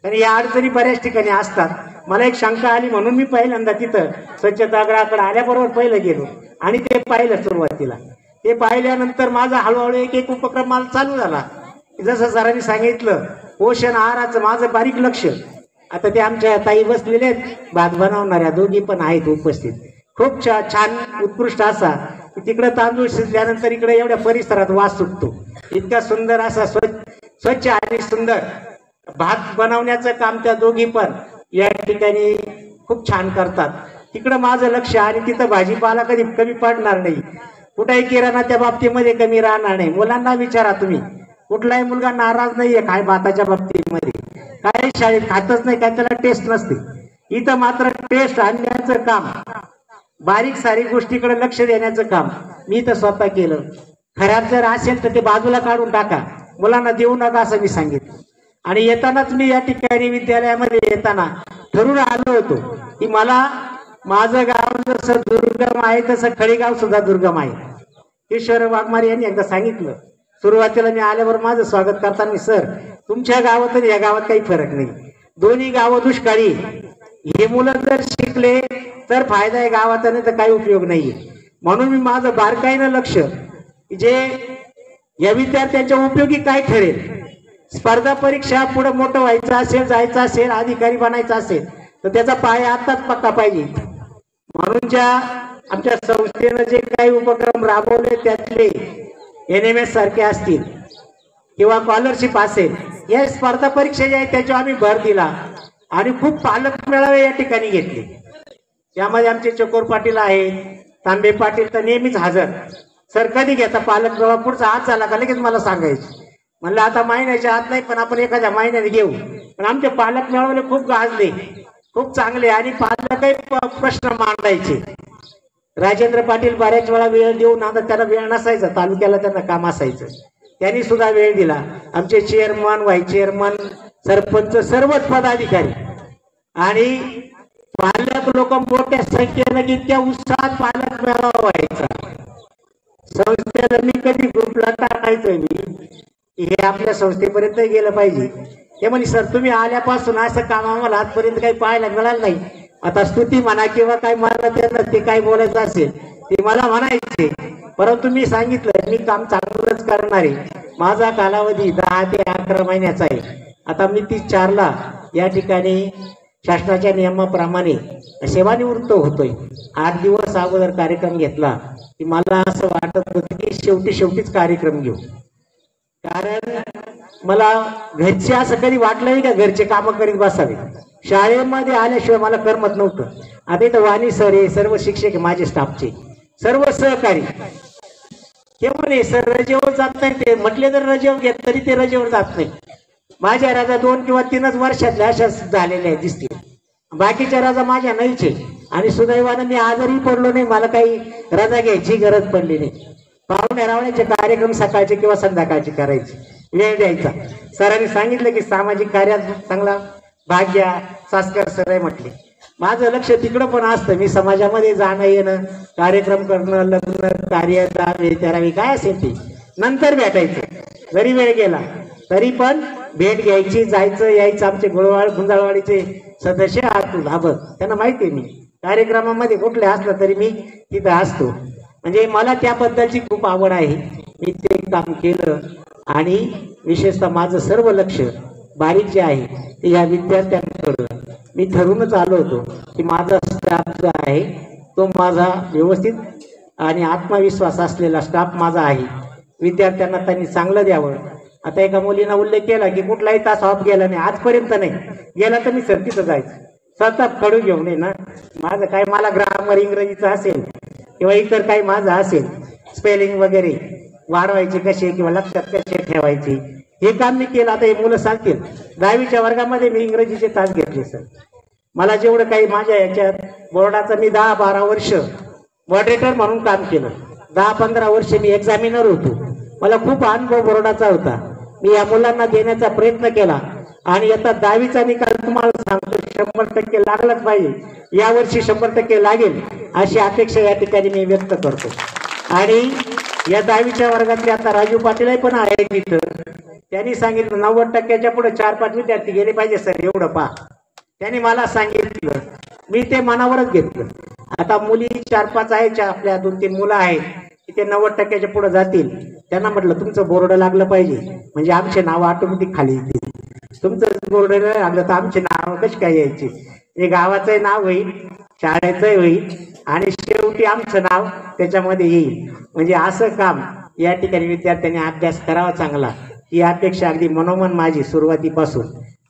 आणि या अडचणी बऱ्याच ठिकाणी असतात. मला एक शंका आली म्हणून मी पहिल्यांदा तिथं स्वच्छतागृहाकडे आल्याबरोबर पहिलं गेलो आणि ते पाहिलं सुरुवातीला. ते पाहिल्यानंतर माझा हळूहळू एक एक उपक्रम मला चालू झाला. जसं सरांनी सांगितलं पोषण आहाराचं माझं बारीक लक्ष. आता ते आमच्या ताई बसलेले आहेत, भात बनवणाऱ्या दोघी पण आहेत उपस्थित. खूप छान उत्कृष्ट असा तिकडे तांदूळ शिजल्यानंतर इकडे एवढ्या परिसरात वास सुटतो. इतका सुंदर असा स्वच्छ आणि सुंदर भात बनवण्याचं काम त्या दोघी पण या ठिकाणी खूप छान करतात. तिकडं माझं लक्ष आणि तिथं भाजीपाला कधी कमी पडणार नाही, कुठेही किराणा त्या बाबतीमध्ये कमी राहणार नाही. मुलांना विचारा तुम्ही, कुठलाही मुलगा नाराज नाहीये काय भाताच्या बाबतीमध्ये, काय शाळेत खातच नाही, काय त्याला टेस्ट नसते. इथं मात्र टेस्ट आणण्याचं काम, बारीक सारीक गोष्टीकडे लक्ष देण्याचं काम मी तर स्वतः केलं. खराब जर असेल तर ते बाजूला काढून टाका, मुलांना देऊ नका असं मी सांगितलं. आणि येतानाच मी या ठिकाणी विद्यालयामध्ये येताना ठरवून आलो होतो की मला माझं गाव जसं दुर्गम आहे तसं खळीगाव सुद्धा दुर्गम आहे. किशोर वाघमारे यांनी एकदा सांगितलं सुरुवातीला मी आल्यावर माझं स्वागत करताना, सर तुमच्या गावात आणि या गावात काही फरक नाही, दोन्ही गावं दुष्काळी. हे मुलं जर शिकले तर फायदा आहे गावाचा, नाही तर काही उपयोग नाहीये. म्हणून मी माझं बारकाईनं लक्ष जे या विद्यार्थ्यांच्या उपयोगी काय ठरेल, स्पर्धा परीक्षा पुढे मोठं व्हायचं असेल, जायचं असेल, अधिकारी बनायचं असेल तर त्याचा पाया आताच पक्का पाहिजे. म्हणून ज्या आमच्या संस्थेनं जे काही उपक्रम राबवले त्यातले NMS सारखे असतील किंवा स्कॉलरशिप असेल, या स्पर्धा परीक्षा ज्या आहेत त्याच्यावर आम्ही भर दिला आणि खूप पालक मेळावे या ठिकाणी घेतले. त्यामध्ये आमचे चकोर पाटील आहेत, तांबे पाटील तर नेहमीच हजर. सर कधी घेता पालक मेळावा? पुढचा हात झाला का लगेच मला सांगायचं. म्हणलं आता महिन्याच्या आत नाही, पण आपण एखाद्या महिन्यात घेऊ. पण आमचे पालक मेळावले खूप गाजले, खूप चांगले आणि पालकही प्रश्न मांडायचे. राजेंद्र पाटील बऱ्याच वेळा वेळ देऊन, आता त्याला वेळ नसायचा, तालुक्याला त्यांना काम असायचं, त्यांनी सुद्धा वेळ दिला. आमचे चेअरमन, व्हाईस चेअरमन, सरपंच, सर्वच पदाधिकारी आणि पालक लोक मोठ्या संख्येनं इतक्या उत्साहात पालक मेळावा व्हायचा. संस्थेला मी कधी ग्रुपला टाकायचोय मी, हे आपल्या संस्थेपर्यंत गेलं पाहिजे. ते म्हणे सर तुम्ही आल्यापासून असं काम आम्हाला आजपर्यंत काही पाहायला मिळालं नाही. आता स्तुती म्हणा किंवा काय मला त्यांना ते काय बोलायचं असेल ते मला म्हणायचे, परंतु मी सांगितलं मी काम चांगलंच करणार आहे. माझा कालावधी 10 ते 11 महिन्याचा आहे. आता मी 30/4 या ठिकाणी शासनाच्या नियमाप्रमाणे सेवानिवृत्त होतोय. 8 दिवस अगोदर कार्यक्रम घेतला की मला असं वाटत होतं की शेवटीच कार्यक्रम घेऊ. कारण मला घरचे असं कधी वाटलं नाही का घरचे कामं करीत बसावे. शाळेमध्ये आल्याशिवाय मला करमत नव्हतं. आता इथं वाणी सर आहे, सर्व शिक्षक आहे माझे स्टाफचे, सर्व सहकारी. ते म्हणे सर रजेवर जात नाही, ते म्हटले तर रजेवर घेत तरी ते रजेवर जात नाही. माझ्या राजा 2 किंवा 3च वर्षातल्या अशा झालेल्या दिसतील, बाकीच्या राजा माझ्या नाहीच आहे. आणि सुदैवानं मी आजारी पडलो नाही, मला काही रजा घ्यायची गरज पडली नाही. पाहुण्या रावण्याचे कार्यक्रम सकाळचे किंवा संध्याकाळचे करायचे, वेळ द्यायचा. सरांनी सांगितलं की सामाजिक कार्यात चांगला भाग घ्या, सासकर सर आहे म्हटले. माझं लक्ष तिकडं पण असतं, मी समाजामध्ये जाणं येणं, कार्यक्रम करणं, लग्न कार्य, तेरावी काय असेल ते नंतर भेटायचं. जरी वेळ गेला तरी पण भेट घ्यायची, जायचं यायचं. आमचे गुंजाळवाडीचे सदस्य अतुल आबत, त्यांना माहिती आहे मी कार्यक्रमामध्ये कुठले असलं तरी मी तिथं असतो. म्हणजे मला त्याबद्दलची खूप आवड आहे. मी ते काम केलं आणि विशेषतः माझं सर्व लक्ष बारीक जे आहे ते या विद्यार्थ्यांकडं मी ठरवूनच आलो होतो की माझा स्टाफ जो आहे तो माझा व्यवस्थित आणि आत्मविश्वास असलेला स्टाफ माझा आहे. विद्यार्थ्यांना त्यांनी चांगलं द्यावं. आता एका मुलीनं उल्लेख केला की कुठलाही तास ऑफ गेला नाही, आजपर्यंत नाही गेला तर मी सरतीचं जायचं, स्वतः खडू घेऊन ये ना. माझं काय, मला ग्रामर इंग्रजीचं असेल किंवा इतर काही माझं असेल, स्पेलिंग वगैरे वाढवायचे कसे किंवा लक्षात कसे ठेवायचे, हे काम मी केलं. आता हे मुलं सांगतील 10वीच्या वर्गामध्ये मी इंग्रजीचे तास घेतले सर. मला जेवढं काही माझ्या याच्यात बोर्डाचं, मी 10-12 वर्ष मॉडरेटर म्हणून काम केलं, 10-15 वर्ष मी एक्झामिनर होतो. मला खूप अनुभव बोर्डाचा होता. मी या मुलांना देण्याचा प्रयत्न केला आणि आता 10वीचा निकाल तुम्हाला सांगतो 100% लागलाच पाहिजे. यावर्षी 100% लागेल अशी अपेक्षा या ठिकाणी मी व्यक्त करतो. आणि या 10वीच्या वर्गातले आता राजू पाटील पण आहे तिथं, त्यांनी सांगितलं 90%च्या पुढे 4-5 विद्यार्थी गेले पाहिजे सर, एवढं पहा. त्यांनी मला सांगितलं, मी ते मनावरच घेतलं. आता मुली 4-5 आहेत, आपल्या 2-3 मुलं आहेत की ते 90%च्या पुढे जातील. त्यांना म्हटलं तुमचं बोर्ड लागलं पाहिजे, म्हणजे आमचे नाव ऑटोमॅटिक खाली येतील. तुमचं बोर्ड लागलं तर आमचे नाव कशी काय यायचे, हे गावाचंही नाव होईल, शाळेचंही होईल आणि शेवटी आमचं नाव त्याच्यामध्ये येईल. म्हणजे असं काम या ठिकाणी विद्यार्थ्यांनी अभ्यास करावा चांगला, ही अपेक्षा अगदी मनोमन माझी सुरुवातीपासून.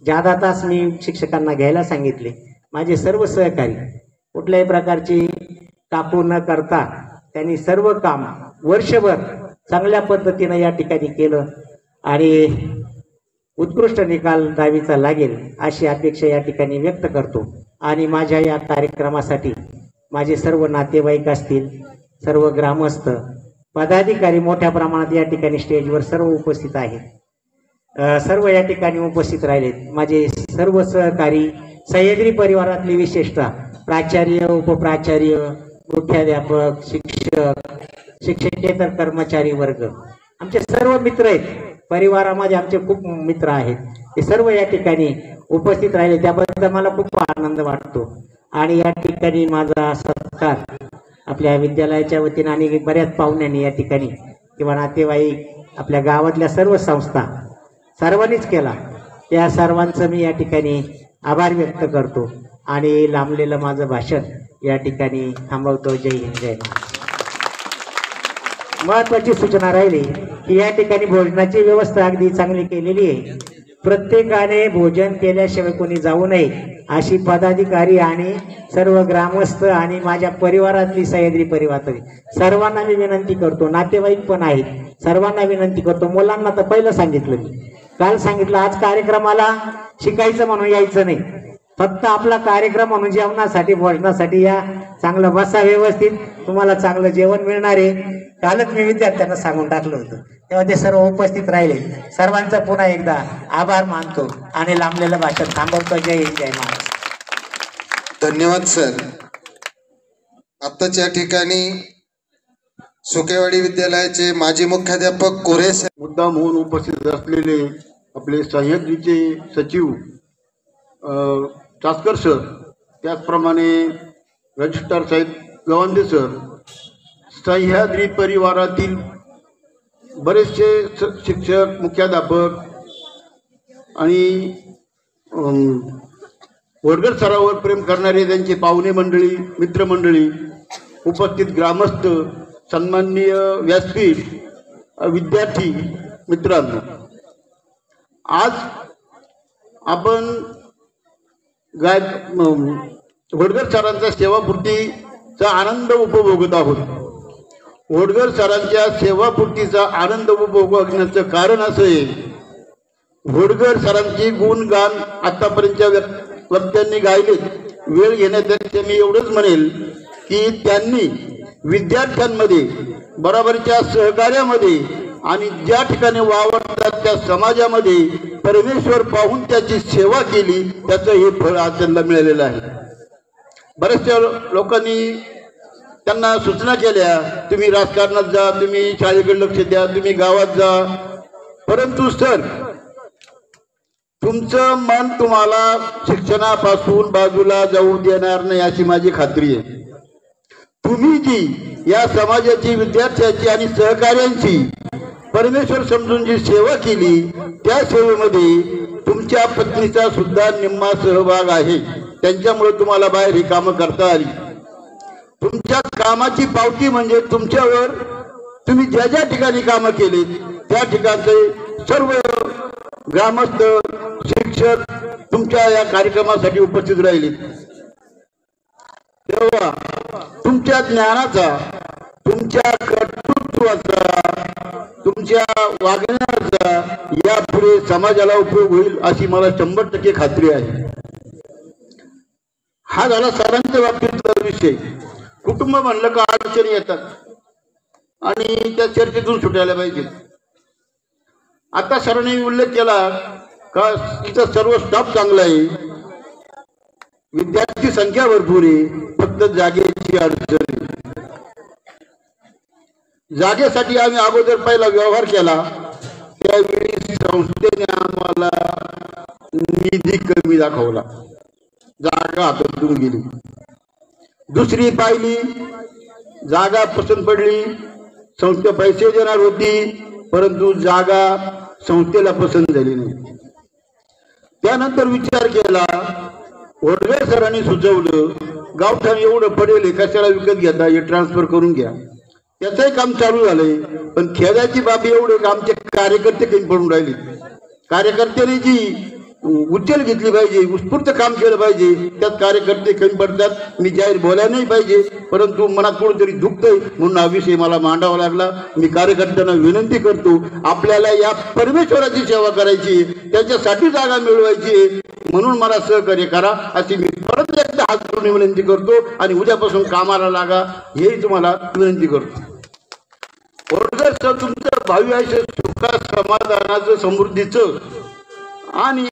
जादा तास मी शिक्षकांना घ्यायला सांगितले. माझे सर्व सहकारी कुठल्याही प्रकारची काकू न करता त्यांनी सर्व काम वर्षभर चांगल्या पद्धतीनं या ठिकाणी केलं आणि उत्कृष्ट निकाल 10वीचा लागेल अशी अपेक्षा या ठिकाणी व्यक्त करतो. आणि माझ्या या कार्यक्रमासाठी माझे सर्व नातेवाईक असतील, सर्व ग्रामस्थ, पदाधिकारी मोठ्या प्रमाणात या ठिकाणी स्टेजवर सर्व उपस्थित आहेत. सर्व या ठिकाणी उपस्थित राहिलेत. माझे सर्व सहकारी, सह्याद्री परिवारातले विशेषतः प्राचार्य, उपप्राचार्य, मुख्याध्यापक, शिक्षक, शिक्षकेतर कर्मचारी वर्ग, आमचे सर्व मित्र आहेत. परिवारामध्ये आमचे खूप मित्र आहेत, ते सर्व या ठिकाणी उपस्थित राहिले. त्याबद्दल मला खूप आनंद वाटतो. आणि या ठिकाणी माझा सत्कार आपल्या विद्यालयाच्या वतीने आणि बऱ्याच पाहुण्यांनी या ठिकाणी किंवा नातेवाईक, आपल्या गावातल्या सर्व संस्था सर्वांनीच केला. त्या सर्वांचं मी या ठिकाणी आभार व्यक्त करतो आणि लांबलेलं माझं भाषण या ठिकाणी थांबवतो. जय हिंद, जय महाराष्ट्र. महत्वाची सूचना राहिली की या ठिकाणी भोजनाची व्यवस्था अगदी चांगली केलेली आहे. प्रत्येकाने भोजन केल्याशिवाय कोणी जाऊ नये अशी पदाधिकारी आणि सर्व ग्रामस्थ आणि माझ्या परिवारातली सह्याद्री परिवारातली सर्वांना मी विनंती करतो. नातेवाईक पण आहेत, सर्वांना विनंती करतो. मुलांना तर पहिलं सांगितलं मी, काल सांगितलं आज कार्यक्रमाला शिकायचं म्हणून यायचं नाही, फक्त आपला कार्यक्रम म्हणून जेवणासाठी भोजनासाठी या. चांगलं बसा, व्यवस्थित तुम्हाला चांगलं जेवण मिळणार आहे. कालच मी विद्यार्थ्यांना सांगून टाकलं होतं, तेव्हा ते सर्व उपस्थित राहिले. सर्वांचा पुन्हा एकदा आभार मानतो आणि लांबलेलं भाषण थांबवतो. जय हिंद, जय महाराष्ट्र. धन्यवाद सर. आत्ताच या ठिकाणी सुकेवाडी विद्यालयाचे माजी मुख्याध्यापक कोरे सर मुद्दाम होऊन उपस्थित असलेले आपले सह्याद्रीचे सचिव चास्कर सर, त्याचप्रमाणे रजिस्ट्रार साहेब गवांदे सर, सह्याद्री परिवारातील बरेचसे शिक्षक, मुख्याध्यापक आणि वडगर सरावर प्रेम करणारे त्यांचे पाहुणे मंडळी, मित्रमंडळी, उपस्थित ग्रामस्थ, सन्माननीय व्यासपीठ, विद्यार्थी मित्रांनो, आज आपण वडगर सरांच्या सेवापूर्तीचा आनंद उपभोगत आहोत. वडगर सरांच्या सेवापूर्तीचा आनंद उपभोगण्याचं कारण असं आहे, वडगर सरांची गुणगान आतापर्यंतच्या वक्त्यांनी गायलेत. वेळ घेण्यापेक्षा मी एवढंच म्हणेल की त्यांनी विद्यार्थ्यांमध्ये बरोबरच्या सहकार्यामध्ये आणि ज्या ठिकाणी वावरतात त्या समाजामध्ये परमेश्वर पाहून त्याची सेवा केली, त्याचं हे फळ आज त्यांना मिळालेलं आहे. बऱ्याचशा लोकांनी त्यांना सूचना केल्या, तुम्ही राजकारणात जा, तुम्ही शाळेकडे लक्ष द्या, तुम्ही गावात जा, परंतु सर तुमचं मन तुम्हाला शिक्षणापासून बाजूला जाऊ देणार नाही अशी माझी खात्री आहे. तुम्ही जी या समाजाची, विद्यार्थ्याची आणि सहकार्यांची परमेश्वर समजून जी सेवा केली, त्या सेवेमध्ये तुमच्या पत्नीचा सुद्धा निम्मा सहभाग आहे. त्यांच्यामुळे तुम्हाला बाहेर ही कामं करता आली. तुमच्या कामाची पावती म्हणजे तुमच्यावर तुम्ही ज्या ज्या ठिकाणी कामं केली त्या ठिकाणचे सर्व ग्रामस्थ, शिक्षक तुमच्या या कार्यक्रमासाठी उपस्थित राहिले. तेव्हा तुमच्या ज्ञानाचा, तुमच्या कर्तृत्वाचा, तुमच्या वागण्याचा यापुढे समाजाला उपयोग होईल अशी मला 100% खात्री आहे. हा झाला सरांच्या बाबतीतला विषय. कुटुंब म्हणलं का अडचणी येतात आणि त्या चर्चेतून सुटायला पाहिजे. आता सरांनी उल्लेख केला का इथं सर्व स्टाफ चांगला आहे, विद्यार्थी संख्या भरपूर आहे, फक्त जागेची अडचण आहे. जागेसाठी आम्ही अगोदर पहिला व्यवहार केला, त्यावेळी संस्थेने आम्हाला निधी कमी दाखवला, जागा हातातून गेली. दुसरी पाहिली, जागा पसंत पडली, संस्था पैसे देणार होती परंतु जागा संस्थेला पसंत झाली नाही. त्यानंतर विचार केला, वडगर सरांनी सुचवलं गावठाण एवढं पडेल कशाला विकत घेता, हे ट्रान्सफर करून घ्या. त्याचंही काम चालू झालंय. पण खेळाची बाबी एवढं आमचे कार्यकर्ते कमी पडून राहिले. कार्यकर्त्यांनी जी उचल घेतली पाहिजे, उत्स्फूर्त काम केलं पाहिजे, त्यात कार्यकर्ते कमी पडतात. मी जाहीर बोलायला नाही पाहिजे, परंतु मनात कुठेतरी दुखतंय म्हणून हा विषय मला मांडावा लागला. मी कार्यकर्त्यांना विनंती करतो, आपल्याला या परमेश्वराची सेवा करायची, त्याच्यासाठी जागा मिळवायची, म्हणून मला सहकार्य करा अशी मी परत एकदा हात जोडून विनंती करतो आणि उद्यापासून कामाला लागा हेही तुम्हाला विनंती करतो. वडगर सर तुमचं भावी आयुष्य सुखा, समाधानाचं, समृद्धीचं आणि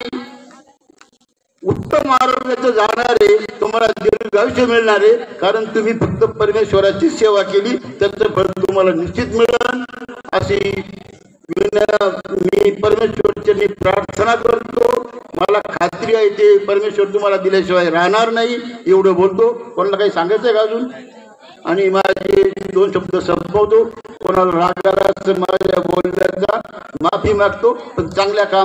उत्तम आरोग्याचं जाणारे, तुम्हाला दीर्घायुष्य मिळणारे, कारण तुम्ही फक्त परमेश्वराची सेवा केली, त्याचं फळ तुम्हाला निश्चित मिळेल अशी मी परमेश्वराची प्रार्थना करतो. मला खात्री आहे ते परमेश्वर तुम्हाला दिल्याशिवाय राहणार नाही. एवढं बोलतो. कोणाला काही सांगायचं आहे का अजून? आणि माझे 2 शब्द संपवतो. कोणाला राग आला तर माझ्या बोलण्याचा माफी मागतो, पण चांगल्या काम